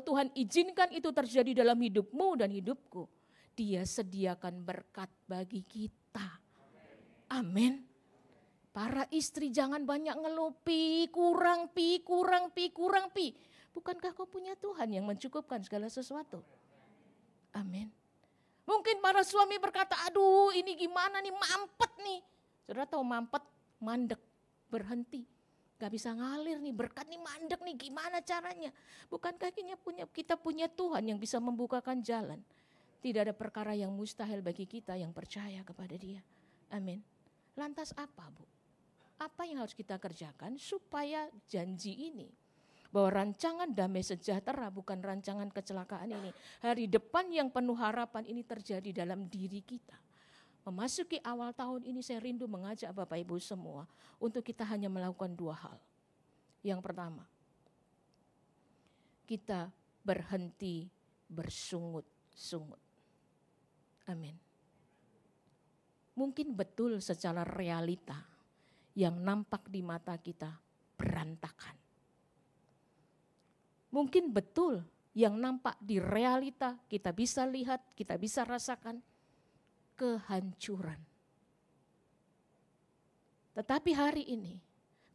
Tuhan izinkan itu terjadi dalam hidupmu dan hidupku, Dia sediakan berkat bagi kita. Amin. Para istri jangan banyak ngeluh, kurang pi. Bukankah kau punya Tuhan yang mencukupkan segala sesuatu? Amin. Mungkin para suami berkata, aduh ini gimana nih, mampet nih. Saudara tahu mampet, mandek, berhenti. Gak bisa ngalir nih, berkat nih mandek nih, gimana caranya? Bukankah kita punya Tuhan yang bisa membukakan jalan? Tidak ada perkara yang mustahil bagi kita yang percaya kepada Dia. Amin. Lantas apa, Bu? Apa yang harus kita kerjakan supaya janji ini, bahwa rancangan damai sejahtera bukan rancangan kecelakaan ini, hari depan yang penuh harapan ini terjadi dalam diri kita. Memasuki awal tahun ini saya rindu mengajak Bapak Ibu semua untuk kita hanya melakukan 2 hal. Yang pertama, kita berhenti bersungut-sungut. Amin. Mungkin betul secara realita yang nampak di mata kita berantakan. Mungkin betul yang nampak di realita kita bisa lihat, kita bisa rasakan kehancuran. Tetapi hari ini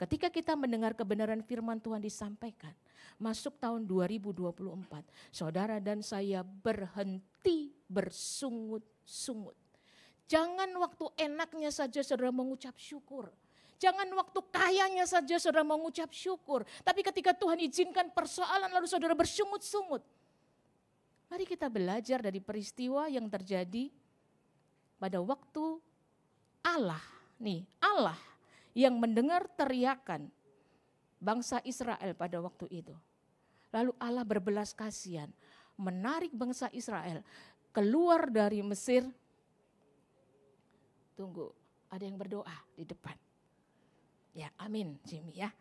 ketika kita mendengar kebenaran firman Tuhan disampaikan, masuk tahun 2024, saudara dan saya berhenti bersungut-sungut. Jangan waktu enaknya saja saudara mengucap syukur. Jangan waktu kayanya saja saudara mengucap syukur. Tapi ketika Tuhan izinkan persoalan lalu saudara bersungut-sungut. Mari kita belajar dari peristiwa yang terjadi pada waktu Allah yang mendengar teriakan bangsa Israel pada waktu itu. Lalu Allah berbelas kasihan, menarik bangsa Israel keluar dari Mesir. Tunggu, ada yang berdoa di depan. Ya, amin Jimmy ya.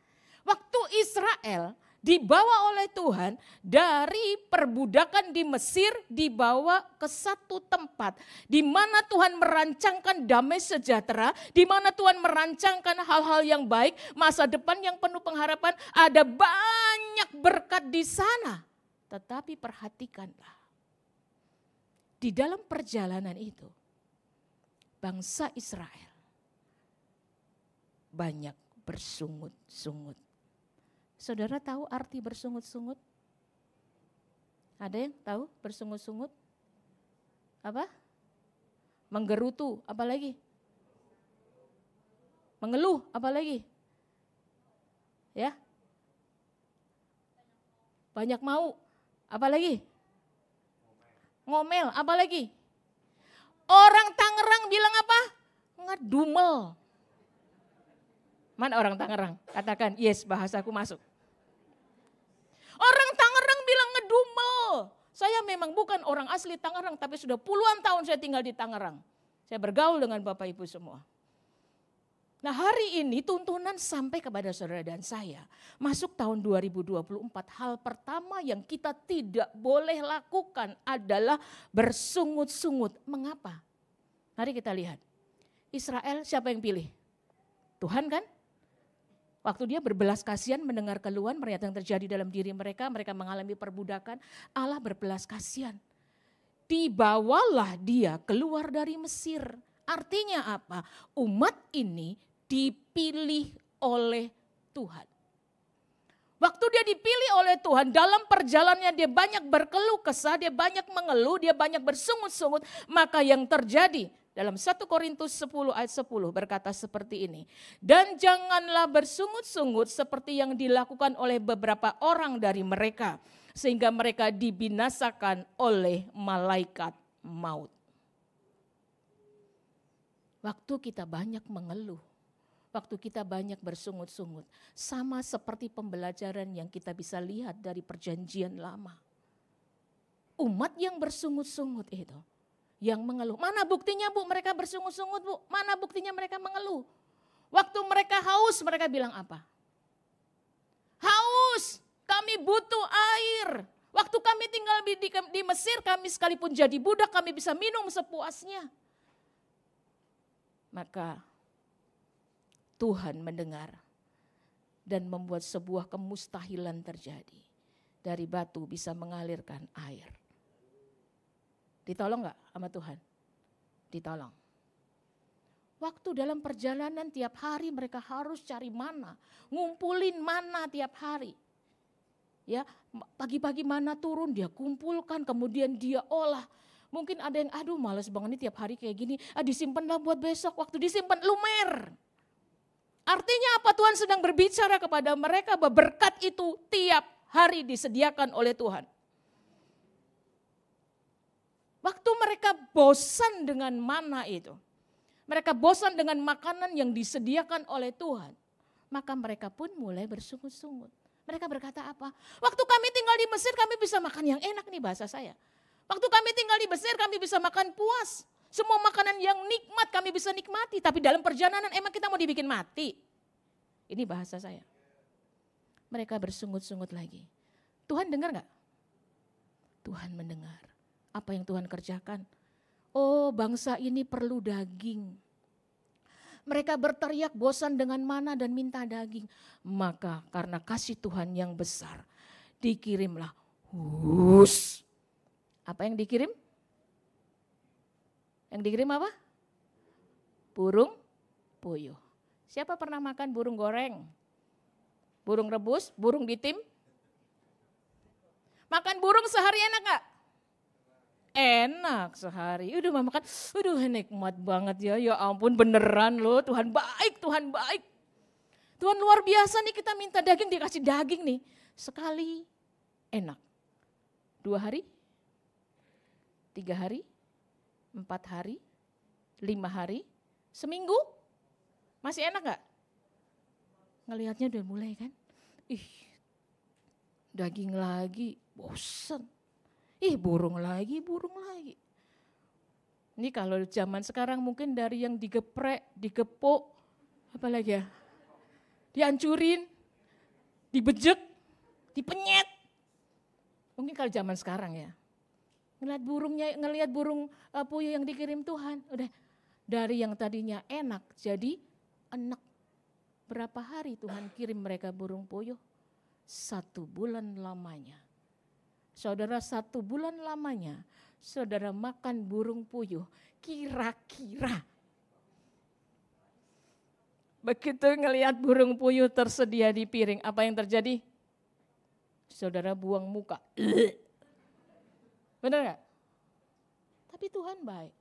Waktu Israel dibawa oleh Tuhan dari perbudakan di Mesir, dibawa ke satu tempat di mana Tuhan merancangkan damai sejahtera, di mana Tuhan merancangkan hal-hal yang baik, masa depan yang penuh pengharapan, ada banyak berkat di sana. Tetapi perhatikanlah, di dalam perjalanan itu bangsa Israel banyak bersungut-sungut. Saudara tahu arti bersungut-sungut? Ada yang tahu bersungut-sungut? Apa? Menggerutu, apa lagi? Mengeluh, apa lagi? Ya? Banyak mau, apa lagi? Ngomel, apa lagi? Orang Tangerang bilang apa? Ngedumel. Mana orang Tangerang? Katakan, yes, bahasaku masuk. Orang Tangerang bilang ngedumel. Saya memang bukan orang asli Tangerang, tapi sudah puluhan tahun saya tinggal di Tangerang. Saya bergaul dengan Bapak Ibu semua. Nah hari ini tuntunan sampai kepada saudara dan saya. Masuk tahun 2024, hal pertama yang kita tidak boleh lakukan adalah bersungut-sungut. Mengapa? Mari kita lihat. Israel siapa yang pilih? Tuhan kan? Waktu dia berbelas kasihan mendengar keluhan melihat yang terjadi dalam diri mereka mengalami perbudakan, Allah berbelas kasihan. Dibawalah dia keluar dari Mesir. Artinya apa? Umat ini dipilih oleh Tuhan. Waktu dia dipilih oleh Tuhan, dalam perjalanannya dia banyak berkeluh kesah, dia banyak mengeluh, dia banyak bersungut-sungut. Maka yang terjadi dalam 1 Korintus 10 ayat 10 berkata seperti ini. Dan janganlah bersungut-sungut seperti yang dilakukan oleh beberapa orang dari mereka. Sehingga mereka dibinasakan oleh malaikat maut. Waktu kita banyak mengeluh, waktu kita banyak bersungut-sungut, sama seperti pembelajaran yang kita bisa lihat dari perjanjian lama. Umat yang bersungut-sungut itu, yang mengeluh. Mana buktinya Bu mereka bersungut-sungut Bu? Mana buktinya mereka mengeluh? Waktu mereka haus mereka bilang apa? Haus, kami butuh air. Waktu kami tinggal di Mesir, kami sekalipun jadi budak, kami bisa minum sepuasnya. Maka Tuhan mendengar dan membuat sebuah kemustahilan terjadi. Dari batu bisa mengalirkan air. Ditolong gak sama Tuhan? Ditolong. Waktu dalam perjalanan tiap hari mereka harus cari mana, ngumpulin mana tiap hari. Ya, pagi-pagi mana turun dia kumpulkan, kemudian dia olah. Mungkin ada yang aduh males banget nih tiap hari kayak gini, disimpanlah buat besok, waktu disimpan lumer. Artinya apa? Tuhan sedang berbicara kepada mereka bahwa berkat itu tiap hari disediakan oleh Tuhan. Waktu mereka bosan dengan mana itu, mereka bosan dengan makanan yang disediakan oleh Tuhan, maka mereka pun mulai bersungut-sungut. Mereka berkata apa? Waktu kami tinggal di Mesir kami bisa makan yang enak nih bahasa saya. Waktu kami tinggal di Mesir kami bisa makan puas. Semua makanan yang nikmat kami bisa nikmati. Tapi dalam perjalanan emang kita mau dibikin mati. Ini bahasa saya. Mereka bersungut-sungut lagi. Tuhan dengar gak? Tuhan mendengar. Apa yang Tuhan kerjakan? Oh, bangsa ini perlu daging. Mereka berteriak bosan dengan mana dan minta daging. Maka karena kasih Tuhan yang besar, dikirimlah hus. Apa yang dikirim? Yang dikirim apa? Burung puyuh. Siapa pernah makan burung goreng? Burung rebus, burung ditim? Makan burung sehari enak gak? Enak sehari. Udah makan, nikmat banget ya. Ya ampun beneran loh, Tuhan baik, Tuhan baik. Tuhan luar biasa nih, kita minta daging dikasih daging nih. Sekali enak. 2 hari, 3 hari, 4 hari, 5 hari, seminggu. Masih enak gak? Ngelihatnya udah mulai kan. Daging lagi, bosen. Burung lagi. Ini kalau zaman sekarang mungkin dari yang digeprek, digepuk, apa lagi ya? Dihancurin, dibejek, dipenyet. Mungkin kalau zaman sekarang ya. Ngelihat burung puyuh yang dikirim Tuhan, udah dari yang tadinya enak jadi enak. Berapa hari Tuhan kirim mereka burung puyuh? 1 bulan lamanya. Saudara, 1 bulan lamanya, saudara makan burung puyuh, kira-kira. Begitu ngelihat burung puyuh tersedia di piring, apa yang terjadi? Saudara buang muka. Benar gak? Tapi Tuhan baik.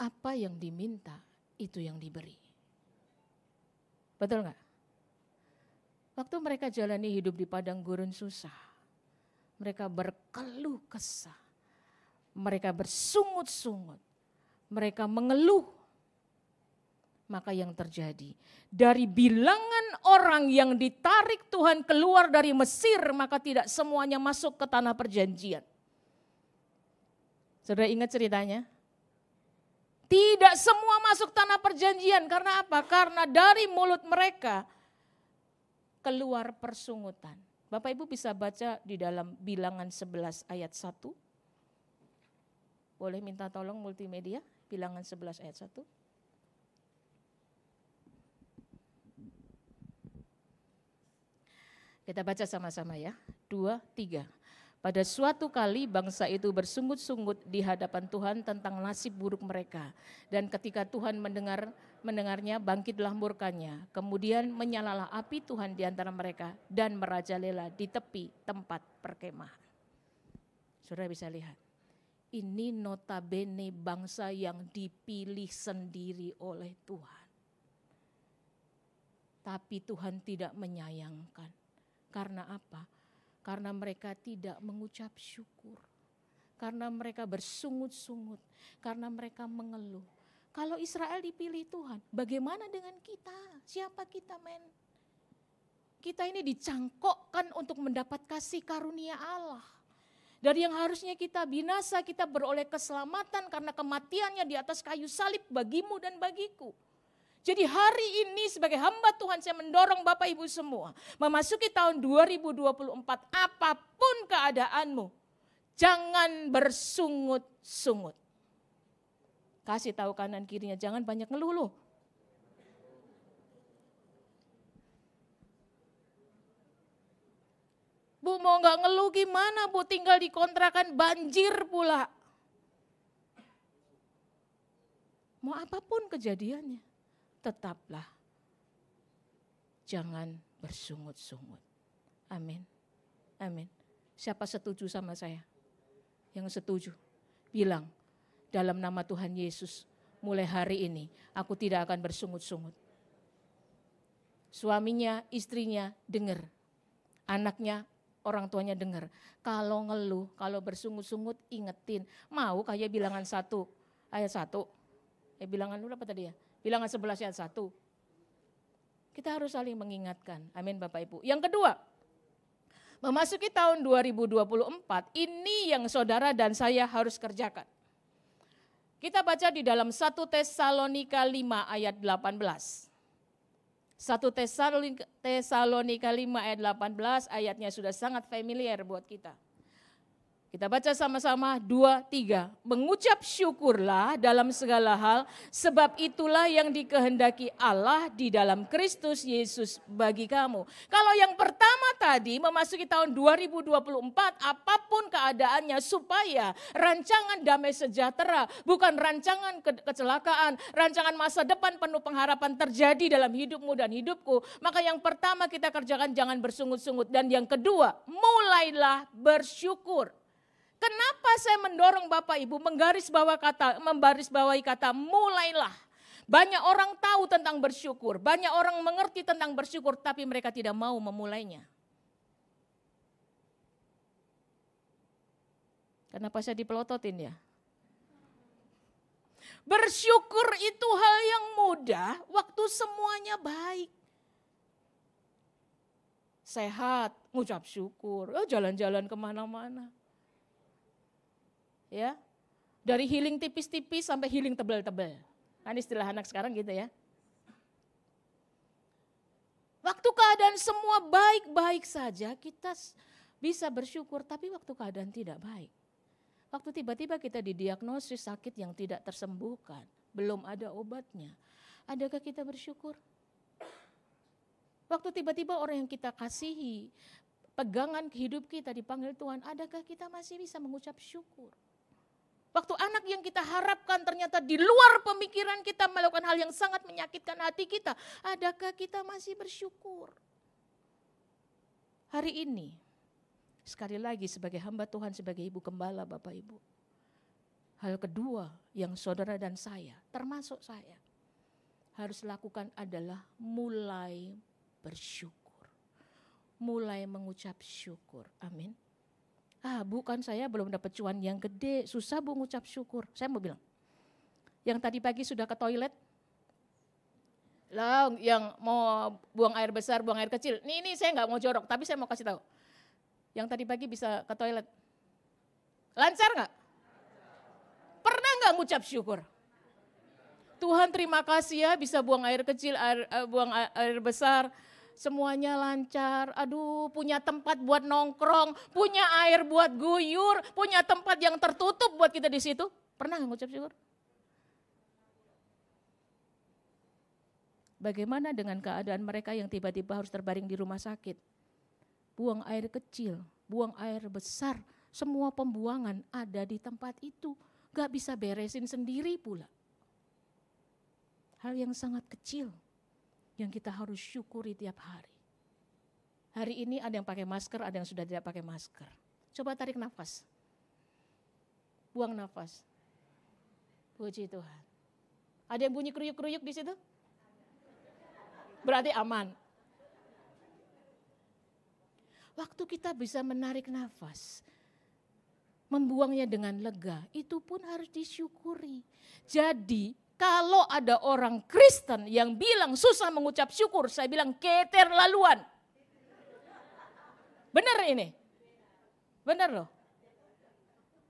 Apa yang diminta, itu yang diberi. Betul gak? Waktu mereka jalani hidup di padang gurun susah, mereka berkeluh kesah, mereka bersungut-sungut, mereka mengeluh. Maka yang terjadi, dari bilangan orang yang ditarik Tuhan keluar dari Mesir, maka tidak semuanya masuk ke tanah perjanjian. Saudara ingat ceritanya? Tidak semua masuk tanah perjanjian, karena apa? Karena dari mulut mereka keluar persungutan. Bapak Ibu bisa baca di dalam Bilangan 11 ayat 1. Boleh minta tolong multimedia, Bilangan 11 ayat 1. Kita baca sama-sama ya, 2, 3. Pada suatu kali bangsa itu bersungut-sungut di hadapan Tuhan tentang nasib buruk mereka. Dan ketika Tuhan mendengarnya, bangkitlah murkanya. Kemudian menyalalah api Tuhan di antara mereka dan merajalela di tepi tempat perkemahan. Saudara bisa lihat, ini notabene bangsa yang dipilih sendiri oleh Tuhan. Tapi Tuhan tidak menyayangkan. Karena apa? Karena mereka tidak mengucap syukur. Karena mereka bersungut-sungut. Karena mereka mengeluh. Kalau Israel dipilih Tuhan, bagaimana dengan kita? Siapa kita, men? Kita ini dicangkokkan untuk mendapat kasih karunia Allah. Dari yang harusnya kita binasa, kita beroleh keselamatan karena kematiannya di atas kayu salib bagimu dan bagiku. Jadi hari ini sebagai hamba Tuhan saya mendorong Bapak Ibu semua memasuki tahun 2024, apapun keadaanmu, jangan bersungut-sungut. Kasih tahu kanan kirinya, jangan banyak ngeluh loh. Bu mau nggak ngeluh gimana Bu, tinggal di kontrakan banjir pula. Mau apapun kejadiannya, tetaplah jangan bersungut-sungut. Amin. Amin. Siapa setuju sama saya? Yang setuju, bilang dalam nama Tuhan Yesus, mulai hari ini aku tidak akan bersungut-sungut. Suaminya, istrinya dengar. Anaknya, orang tuanya dengar. Kalau ngeluh, kalau bersungut-sungut ingetin. Mau kayak bilangan 1 ayat 1. Bilangan dulu apa tadi ya? Bilangan 11 ayat 1. Kita harus saling mengingatkan. Amin Bapak Ibu. Yang kedua, memasuki tahun 2024, ini yang saudara dan saya harus kerjakan. Kita baca di dalam 1 Tesalonika 5 ayat 18. 1 Tesalonika 5 ayat 18, ayatnya sudah sangat familiar buat kita. Kita baca sama-sama 2, 3. Mengucap syukurlah dalam segala hal, sebab itulah yang dikehendaki Allah di dalam Kristus Yesus bagi kamu. Kalau yang pertama tadi memasuki tahun 2024, apapun keadaannya supaya rancangan damai sejahtera, bukan rancangan kecelakaan, rancangan masa depan penuh pengharapan terjadi dalam hidupmu dan hidupku. Maka yang pertama kita kerjakan jangan bersungut-sungut. Dan yang kedua, mulailah bersyukur. Kenapa saya mendorong Bapak Ibu membarisbawahi kata mulailah. Banyak orang tahu tentang bersyukur, banyak orang mengerti tentang bersyukur, tapi mereka tidak mau memulainya. Kenapa saya dipelototin ya? Bersyukur itu hal yang mudah waktu semuanya baik. Sehat, ngucap syukur, jalan-jalan kemana-mana. Ya, dari healing tipis-tipis sampai healing tebal-tebal. Ini istilah anak sekarang gitu ya. Waktu keadaan semua baik-baik saja kita bisa bersyukur, tapi waktu keadaan tidak baik. Waktu tiba-tiba kita didiagnosis sakit yang tidak tersembuhkan, belum ada obatnya. Adakah kita bersyukur? Waktu tiba-tiba orang yang kita kasihi, pegangan hidup kita dipanggil Tuhan, adakah kita masih bisa mengucap syukur? Waktu anak yang kita harapkan ternyata di luar pemikiran kita melakukan hal yang sangat menyakitkan hati kita. Adakah kita masih bersyukur? Hari ini, sekali lagi sebagai hamba Tuhan, sebagai ibu gembala Bapak Ibu. Hal kedua yang saudara dan saya, termasuk saya, harus lakukan adalah mulai bersyukur. Mulai mengucap syukur. Amin. Bukan saya belum dapat cuan yang gede, susah Bu ngucap syukur. Saya mau bilang, yang tadi pagi sudah ke toilet, lah yang mau buang air besar, buang air kecil. Ini saya nggak mau jorok, tapi saya mau kasih tahu. Yang tadi pagi bisa ke toilet, lancar nggak? Pernah nggak ngucap syukur? Tuhan terima kasih ya bisa buang air kecil, buang air besar. Semuanya lancar, punya tempat buat nongkrong, punya air buat guyur, punya tempat yang tertutup buat kita di situ. Pernah nggak ngucap syukur? Bagaimana dengan keadaan mereka yang tiba-tiba harus terbaring di rumah sakit? Buang air kecil, buang air besar, semua pembuangan ada di tempat itu. Gak bisa beresin sendiri pula. Hal yang sangat kecil yang kita harus syukuri tiap hari. Hari ini ada yang pakai masker, ada yang sudah tidak pakai masker. Coba tarik nafas. Buang nafas. Puji Tuhan. Ada yang bunyi kruyuk-kruyuk di situ? Berarti aman. Waktu kita bisa menarik nafas, membuangnya dengan lega, itu pun harus disyukuri. Jadi, kalau ada orang Kristen yang bilang susah mengucap syukur, saya bilang keterlaluan. Benar ini? Benar loh.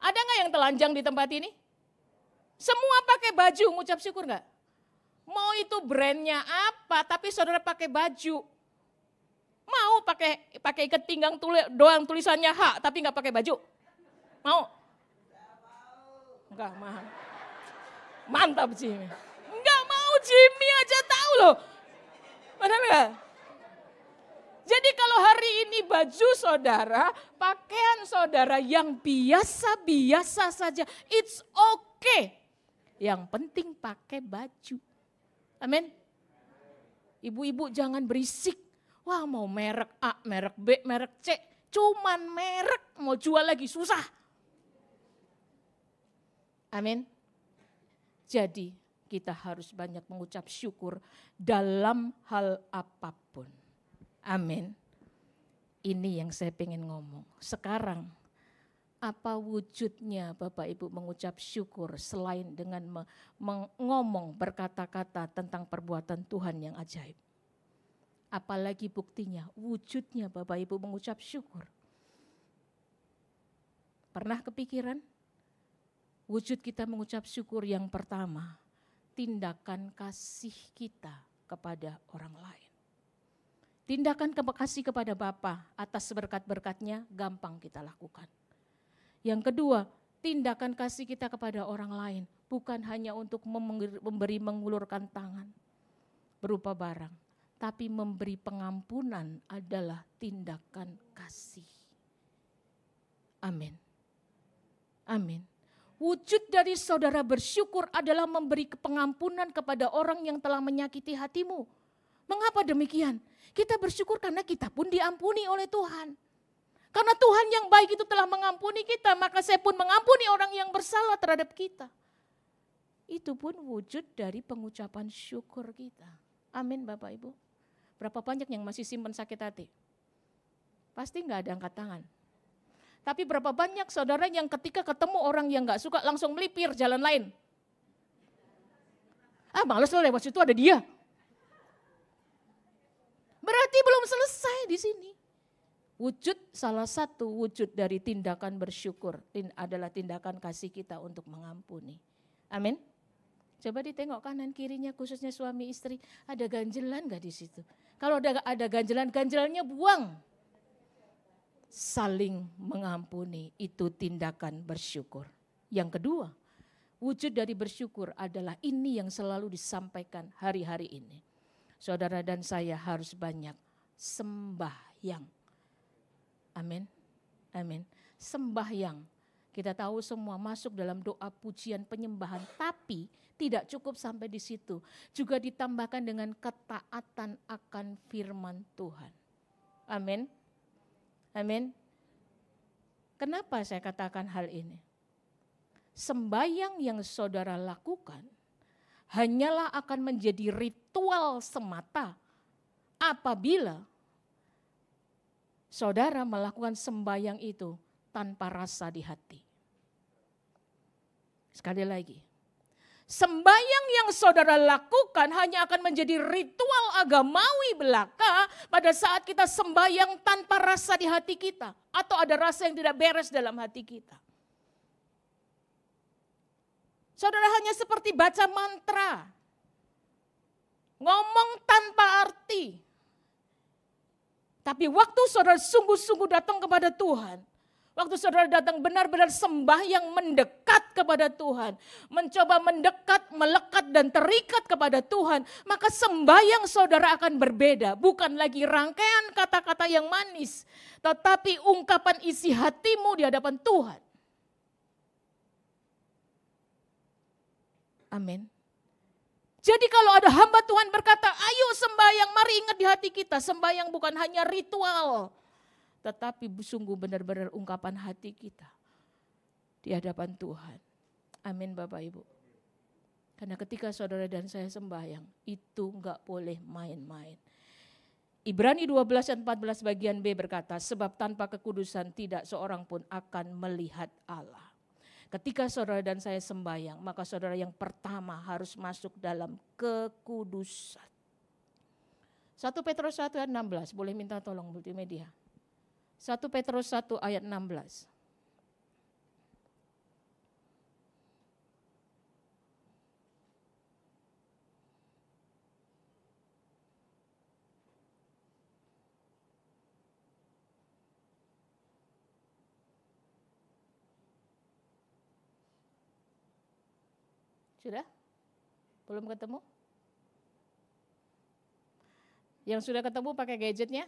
Ada nggak yang telanjang di tempat ini? Semua pakai baju ngucap syukur nggak? Mau itu brandnya apa, tapi saudara pakai baju. Mau pakai ikat pinggang doang tulisannya H, tapi nggak pakai baju? Mau? Enggak mau. Mantap Jimmy. Enggak mau, Jimmy aja tahu loh. Benar nggak? Jadi kalau hari ini baju saudara, pakaian saudara yang biasa-biasa saja, it's okay. Yang penting pakai baju. Amin. Ibu-ibu jangan berisik. Wah mau merek A, merek B, merek C. Cuman merek mau jual lagi susah. Amin. Jadi kita harus banyak mengucap syukur dalam hal apapun. Amin. Ini yang saya pengen ngomong. Sekarang apa wujudnya Bapak Ibu mengucap syukur selain dengan ngomong berkata-kata tentang perbuatan Tuhan yang ajaib. Apalagi buktinya, wujudnya Bapak Ibu mengucap syukur. Pernah kepikiran? Wujud kita mengucap syukur yang pertama, tindakan kasih kita kepada orang lain. Tindakan kasih kepada Bapa atas berkat-berkatnya gampang kita lakukan. Yang kedua, tindakan kasih kita kepada orang lain bukan hanya untuk memberi mengulurkan tangan berupa barang, tapi memberi pengampunan adalah tindakan kasih. Amin. Amin. Wujud dari saudara bersyukur adalah memberi pengampunan kepada orang yang telah menyakiti hatimu. Mengapa demikian? Kita bersyukur karena kita pun diampuni oleh Tuhan. Karena Tuhan yang baik itu telah mengampuni kita, maka saya pun mengampuni orang yang bersalah terhadap kita. Itu pun wujud dari pengucapan syukur kita. Amin Bapak Ibu. Berapa banyak yang masih simpan sakit hati? Pasti enggak ada angkat tangan. Tapi berapa banyak saudara yang ketika ketemu orang yang enggak suka langsung melipir jalan lain? Males loh lewat situ ada dia. Berarti belum selesai di sini. Salah satu wujud dari tindakan bersyukur adalah tindakan kasih kita untuk mengampuni. Amin. Coba ditengok kanan kirinya khususnya suami istri, ada ganjelan gak di situ? Kalau ada ganjelannya buang. Saling mengampuni itu tindakan bersyukur. Yang kedua, wujud dari bersyukur adalah ini yang selalu disampaikan hari-hari ini. Saudara dan saya harus banyak sembahyang. Amin. Amin. Sembahyang. Kita tahu semua masuk dalam doa pujian penyembahan, tapi tidak cukup sampai di situ. Juga ditambahkan dengan ketaatan akan firman Tuhan. Amin. Amin. Kenapa saya katakan hal ini? Sembahyang yang saudara lakukan hanyalah akan menjadi ritual semata apabila saudara melakukan sembahyang itu tanpa rasa di hati. Sekali lagi, sembahyang yang saudara lakukan hanya akan menjadi ritual agamawi belaka pada saat kita sembahyang tanpa rasa di hati kita. Atau ada rasa yang tidak beres dalam hati kita. Saudara hanya seperti baca mantra. Ngomong tanpa arti. Tapi waktu saudara sungguh-sungguh datang kepada Tuhan. Waktu saudara datang benar-benar sembahyang mendekat kepada Tuhan. Mencoba mendekat, melekat dan terikat kepada Tuhan. Maka sembahyang saudara akan berbeda. Bukan lagi rangkaian kata-kata yang manis. Tetapi ungkapan isi hatimu di hadapan Tuhan. Amin. Jadi kalau ada hamba Tuhan berkata, ayo sembahyang, mari ingat di hati kita. Sembahyang bukan hanya ritual. Tetapi sungguh benar-benar ungkapan hati kita di hadapan Tuhan. Amin Bapak Ibu. Karena ketika saudara dan saya sembahyang, itu enggak boleh main-main. Ibrani 12 dan 14 bagian B berkata, sebab tanpa kekudusan tidak seorang pun akan melihat Allah. Ketika saudara dan saya sembahyang, maka saudara yang pertama harus masuk dalam kekudusan. 1 Petrus 1 ayat 16, boleh minta tolong multimedia. 1 Petrus 1 ayat 16. Sudah? Belum ketemu? Yang sudah ketemu pakai gadgetnya?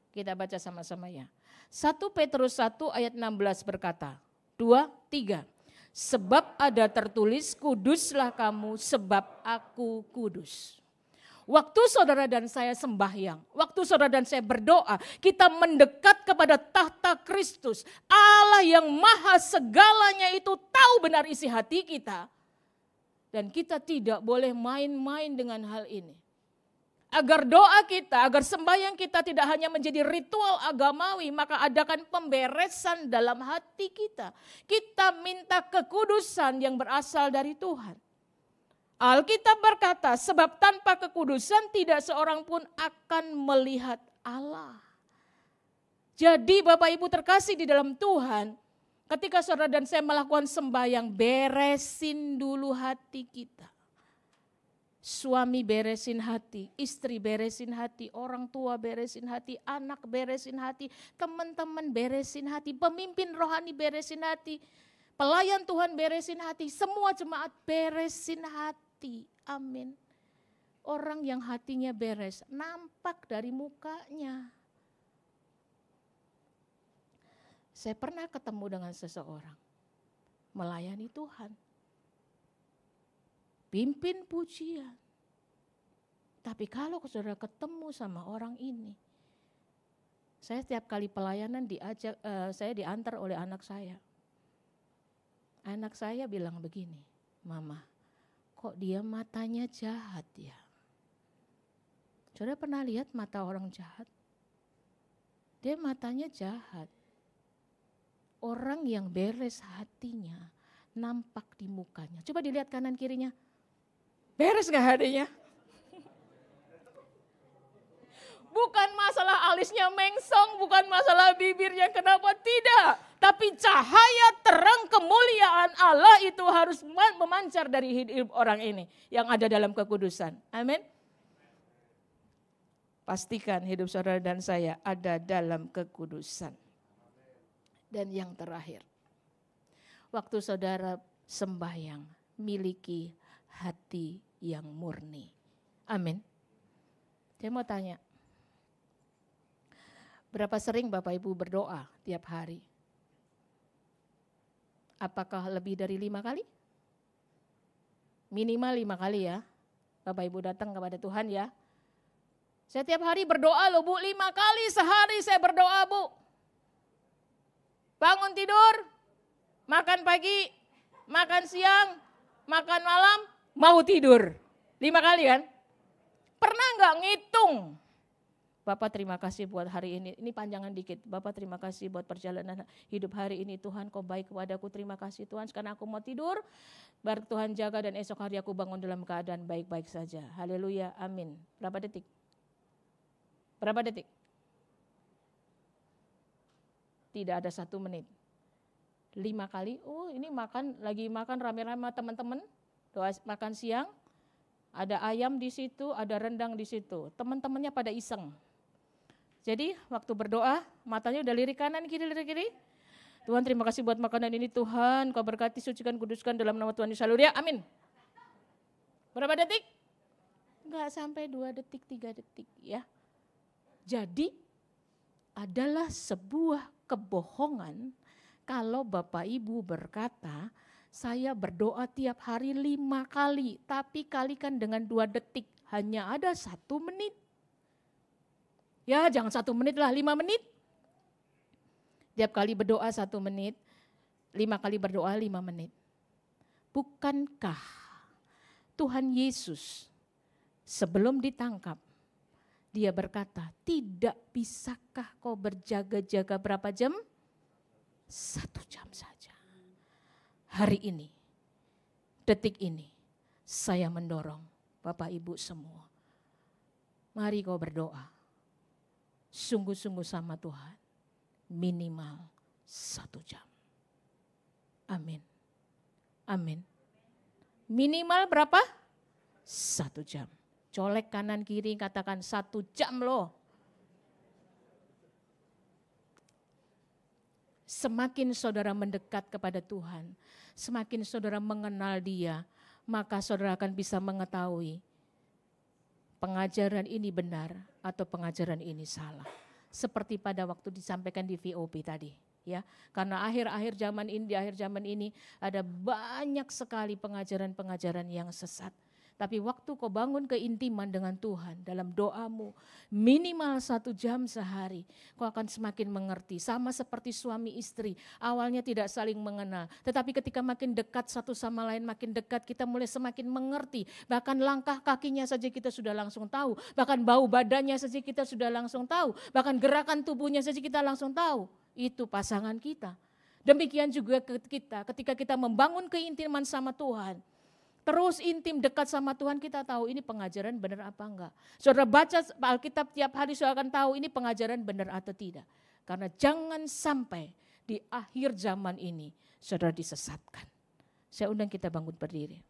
Kita baca sama-sama ya. 1 Petrus 1 ayat 16 berkata, 2, 3. Sebab ada tertulis, kuduslah kamu sebab aku kudus. Waktu saudara dan saya sembahyang, waktu saudara dan saya berdoa, kita mendekat kepada tahta Kristus. Allah yang maha segalanya itu tahu benar isi hati kita. Dan kita tidak boleh main-main dengan hal ini. Agar doa kita, agar sembahyang kita tidak hanya menjadi ritual agamawi, maka adakan pemberesan dalam hati kita. Kita minta kekudusan yang berasal dari Tuhan. Alkitab berkata, sebab tanpa kekudusan tidak seorang pun akan melihat Allah. Jadi Bapak Ibu terkasih di dalam Tuhan, ketika saudara dan saya melakukan sembahyang, beresin dulu hati kita. Suami beresin hati, istri beresin hati, orang tua beresin hati, anak beresin hati, teman-teman beresin hati, pemimpin rohani beresin hati, pelayan Tuhan beresin hati, semua jemaat beresin hati. Amin. Orang yang hatinya beres, nampak dari mukanya. Saya pernah ketemu dengan seseorang, melayani Tuhan. Pimpin pujian. Tapi kalau saudara ketemu sama orang ini, saya setiap kali pelayanan saya diantar oleh anak saya. Anak saya bilang begini, Mama, kok dia matanya jahat ya? Saudara pernah lihat mata orang jahat? Dia matanya jahat. Orang yang beres hatinya nampak di mukanya. Coba dilihat kanan kirinya. Beres gak hatinya? Bukan masalah alisnya mengsong, bukan masalah bibirnya kenapa, tidak. Tapi cahaya terang kemuliaan Allah itu harus memancar dari hidup orang ini yang ada dalam kekudusan. Amin. Pastikan hidup saudara dan saya ada dalam kekudusan. Dan yang terakhir, waktu saudara sembahyang, miliki hati yang murni. Amin. Saya mau tanya, berapa sering Bapak Ibu berdoa tiap hari? Apakah lebih dari 5 kali? Minimal 5 kali ya. Bapak Ibu datang kepada Tuhan ya. Saya tiap hari berdoa loh Bu, 5 kali sehari saya berdoa Bu. Bangun tidur, makan pagi, makan siang, makan malam, mau tidur. 5 kali kan? Pernah nggak ngitung? Bapak terima kasih buat hari ini. Ini panjangan dikit. Bapak terima kasih buat perjalanan hidup hari ini. Tuhan kau baik kepadaku. Terima kasih Tuhan. Sekarang aku mau tidur. Biar Tuhan jaga dan esok hari aku bangun dalam keadaan baik-baik saja. Haleluya. Amin. Berapa detik? Berapa detik? Tidak ada 1 menit. 5 kali. Oh ini lagi makan rame-rame sama teman-teman. Doa makan siang, ada ayam di situ, ada rendang di situ. Teman-temannya pada iseng. Jadi waktu berdoa, matanya udah lirik kanan, kiri, lirik kiri. Tuhan terima kasih buat makanan ini Tuhan, kau berkati, sucikan, kuduskan dalam nama Tuhan Yesus. Haleluya, amin. Berapa detik? Enggak sampai 2 detik, 3 detik ya. Jadi adalah sebuah kebohongan kalau Bapak Ibu berkata, saya berdoa tiap hari 5 kali, tapi kalikan dengan 2 detik, hanya ada 1 menit. Ya jangan 1 menit lah, 5 menit. Tiap kali berdoa 1 menit, 5 kali berdoa 5 menit. Bukankah Tuhan Yesus sebelum ditangkap, dia berkata, tidak bisakah kau berjaga-jaga berapa jam? 1 jam saja. Hari ini, detik ini, saya mendorong Bapak Ibu semua. Mari kau berdoa. Sungguh-sungguh sama Tuhan. Minimal 1 jam. Amin. Amin. Minimal berapa? 1 jam. Colek kanan kiri katakan 1 jam loh. Semakin saudara mendekat kepada Tuhan, semakin saudara mengenal Dia, maka saudara akan bisa mengetahui pengajaran ini benar atau pengajaran ini salah. Seperti pada waktu disampaikan di VOP tadi, ya. Karena di akhir zaman ini ada banyak sekali pengajaran-pengajaran yang sesat. Tapi waktu kau bangun keintiman dengan Tuhan dalam doamu minimal 1 jam sehari, kau akan semakin mengerti. Sama seperti suami istri, awalnya tidak saling mengenal. Tetapi ketika makin dekat satu sama lain, makin dekat kita mulai semakin mengerti. Bahkan langkah kakinya saja kita sudah langsung tahu. Bahkan bau badannya saja kita sudah langsung tahu. Bahkan gerakan tubuhnya saja kita langsung tahu. Itu pasangan kita. Demikian juga kita ketika kita membangun keintiman sama Tuhan. Terus intim dekat sama Tuhan, kita tahu ini pengajaran benar apa enggak. Saudara baca Alkitab tiap hari, saudara akan tahu ini pengajaran benar atau tidak. Karena jangan sampai di akhir zaman ini saudara disesatkan. Saya undang kita bangun berdiri.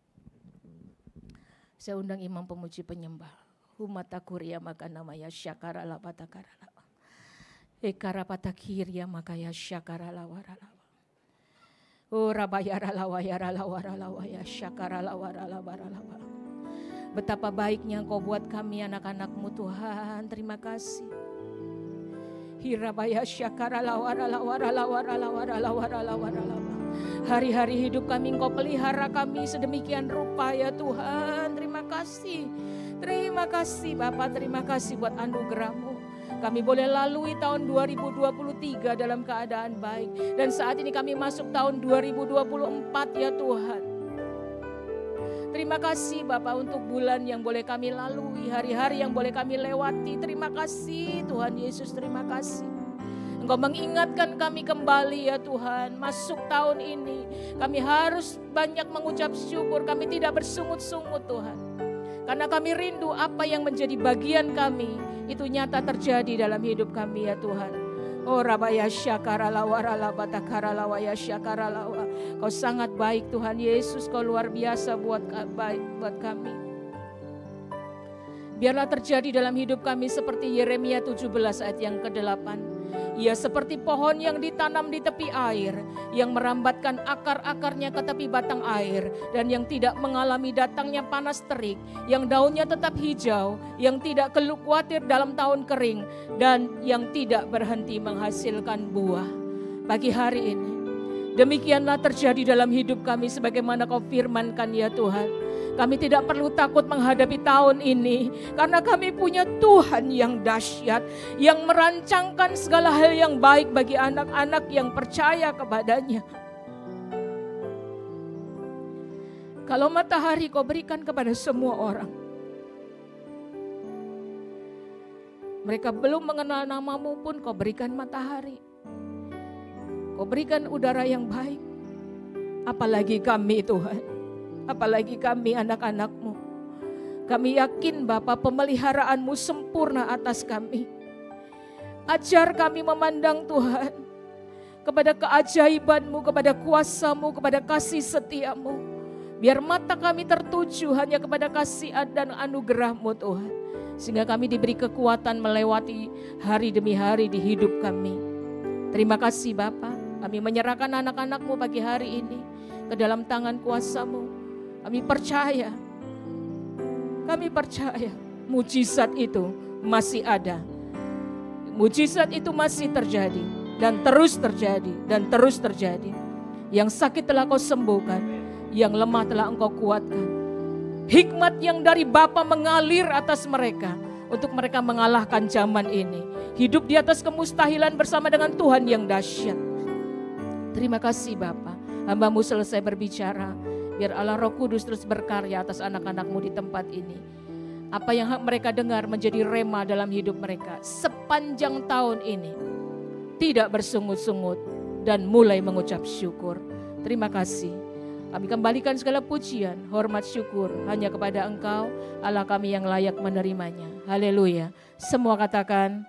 Saya undang imam pemuji penyembah. Humatakuria maka namanya syakara labatakara. Ekara patakirya maka ya syakara lawarala. Oh rabayara lawayara lawaralawaya syakara lawaralawaralawa. Betapa baiknya Engkau buat kami anak-anak-Mu Tuhan. Terima kasih. Hirabaya syakara lawaralawaralawaralawaralawaralawaralawa. Hari-hari hidup kami Engkau pelihara kami sedemikian rupa ya Tuhan. Terima kasih. Terima kasih Bapa, terima kasih buat anugerah-Mu. Kami boleh lalui tahun 2023 dalam keadaan baik. Dan saat ini kami masuk tahun 2024 ya Tuhan. Terima kasih Bapak untuk bulan yang boleh kami lalui, hari-hari yang boleh kami lewati. Terima kasih Tuhan Yesus, terima kasih. Engkau mengingatkan kami kembali ya Tuhan, masuk tahun ini. Kami harus banyak mengucap syukur, kami tidak bersungut-sungut Tuhan. Karena kami rindu apa yang menjadi bagian kami, itu nyata terjadi dalam hidup kami ya Tuhan. Oh rabaya syakara lawarala batakara lawaya syakara lawa. Kau sangat baik Tuhan Yesus, Kau luar biasa buat kami. Biarlah terjadi dalam hidup kami seperti Yeremia 17 ayat yang ke-8. Ia seperti pohon yang ditanam di tepi air, yang merambatkan akar-akarnya ke tepi batang air, dan yang tidak mengalami datangnya panas terik, yang daunnya tetap hijau, yang tidak khawatir dalam tahun kering, dan yang tidak berhenti menghasilkan buah. Pagi hari ini, demikianlah terjadi dalam hidup kami sebagaimana Kau firmankan ya Tuhan. Kami tidak perlu takut menghadapi tahun ini, karena kami punya Tuhan yang dahsyat, yang merancangkan segala hal yang baik bagi anak-anak yang percaya kepadanya. Kalau matahari Kau berikan kepada semua orang, mereka belum mengenal nama-Mu pun Kau berikan matahari. Kau berikan udara yang baik, apalagi kami Tuhan. Apalagi kami anak-anak-Mu. Kami yakin Bapa pemeliharaan-Mu sempurna atas kami. Ajar kami memandang Tuhan kepada keajaiban-Mu, kepada kuasa-Mu, kepada kasih setia-Mu. Biar mata kami tertuju hanya kepada kasih dan anugerah-Mu Tuhan. Sehingga kami diberi kekuatan melewati hari demi hari di hidup kami. Terima kasih Bapa. Kami menyerahkan anak-anak-Mu pagi hari ini ke dalam tangan kuasa-Mu. Kami percaya mujizat itu masih ada. Mujizat itu masih terjadi dan terus terjadi dan terus terjadi. Yang sakit telah Kau sembuhkan, yang lemah telah Engkau kuatkan. Hikmat yang dari Bapa mengalir atas mereka untuk mereka mengalahkan zaman ini. Hidup di atas kemustahilan bersama dengan Tuhan yang dahsyat. Terima kasih Bapa. Hamba-Mu selesai berbicara. Biar Allah Roh Kudus terus berkarya atas anak-anak-Mu di tempat ini. Apa yang mereka dengar menjadi rema dalam hidup mereka sepanjang tahun ini. Tidak bersungut-sungut dan mulai mengucap syukur. Terima kasih. Kami kembalikan segala pujian, hormat, syukur hanya kepada Engkau, Allah kami yang layak menerimanya. Haleluya. Semua katakan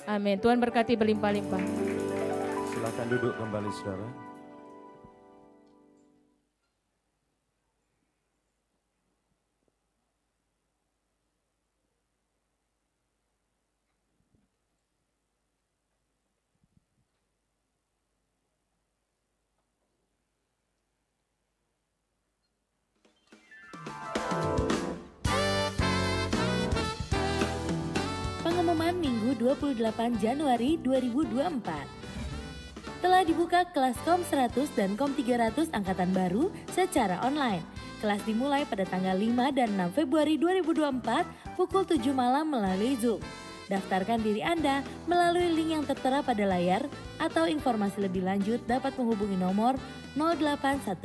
amin. Tuhan berkati berlimpah-limpah. Silakan duduk kembali saudara. pengumuman Minggu 28 Januari 2024. Telah dibuka kelas KOM 100 dan KOM 300 angkatan baru secara online. Kelas dimulai pada tanggal 5 dan 6 Februari 2024 pukul 7 malam melalui Zoom. Daftarkan diri Anda melalui link yang tertera pada layar atau informasi lebih lanjut dapat menghubungi nomor 0815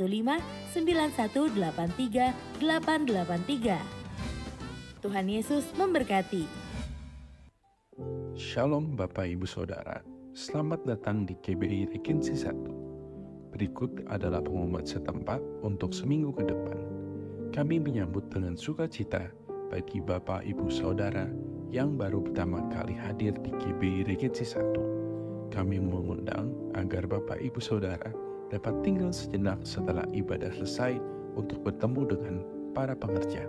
9183 883. Tuhan Yesus memberkati. Shalom Bapak Ibu Saudara, selamat datang di KBI Regensi 1. Berikut adalah pengumuman setempat untuk seminggu ke depan. Kami menyambut dengan sukacita bagi Bapak Ibu Saudara yang baru pertama kali hadir di KBI Regensi 1. Kami mengundang agar Bapak Ibu Saudara dapat tinggal sejenak setelah ibadah selesai untuk bertemu dengan para pengerja.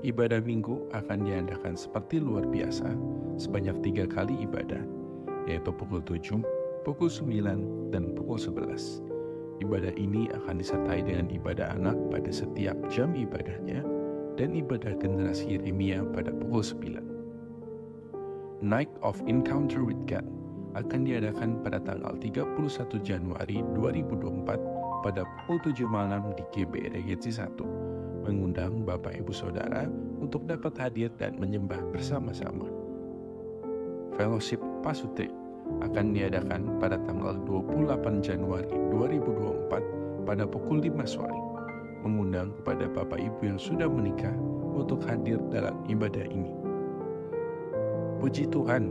Ibadah minggu akan diadakan seperti luar biasa sebanyak 3 kali ibadah, yaitu pukul 7, pukul 9, dan pukul 11. Ibadah ini akan disertai dengan ibadah anak pada setiap jam ibadahnya dan ibadah generasi Yeremia pada pukul 9. Night of Encounter with God akan diadakan pada tanggal 31 Januari 2024 pada pukul 7 malam di KBI Regensi 1. Mengundang Bapak Ibu Saudara untuk dapat hadir dan menyembah bersama-sama. Fellowship Pasutri akan diadakan pada tanggal 28 Januari 2024 pada pukul 5 sore. Mengundang kepada Bapak Ibu yang sudah menikah untuk hadir dalam ibadah ini. Puji Tuhan,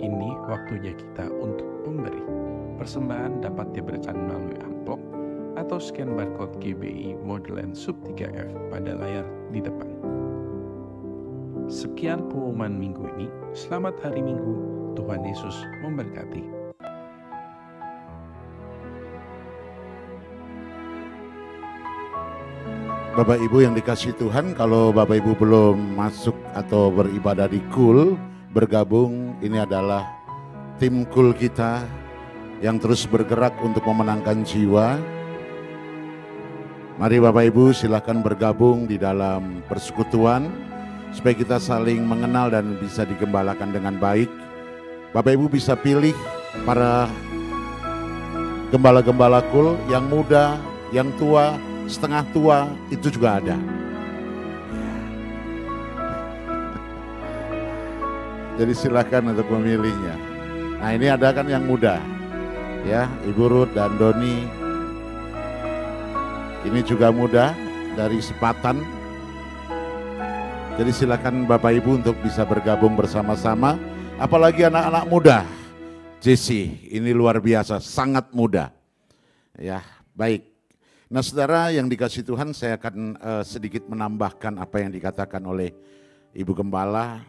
ini waktunya kita untuk memberi. Persembahan dapat diberikan melalui amplop atau scan barcode KBI Modelan Sub 3F pada layar di depan. Sekian pengumuman minggu ini. Selamat hari Minggu. Tuhan Yesus memberkati. Bapak Ibu yang dikasihi Tuhan, kalau Bapak Ibu belum masuk atau beribadah di KUL, bergabung, ini adalah tim KUL kita yang terus bergerak untuk memenangkan jiwa. Mari Bapak Ibu silakan bergabung di dalam persekutuan supaya kita saling mengenal dan bisa digembalakan dengan baik. Bapak Ibu bisa pilih para gembala-gembala KUL yang muda, yang tua, setengah tua, itu juga ada. Jadi silakan untuk memilihnya. Nah, ini ada kan yang muda, ya, Ibu Ruth dan Doni. Ini juga muda dari Sepatan. Jadi silakan Bapak Ibu untuk bisa bergabung bersama-sama. Apalagi anak-anak muda. Jesse, ini luar biasa, sangat muda. Ya, baik. Nah saudara yang dikasihi Tuhan, saya akan sedikit menambahkan apa yang dikatakan oleh Ibu Gembala.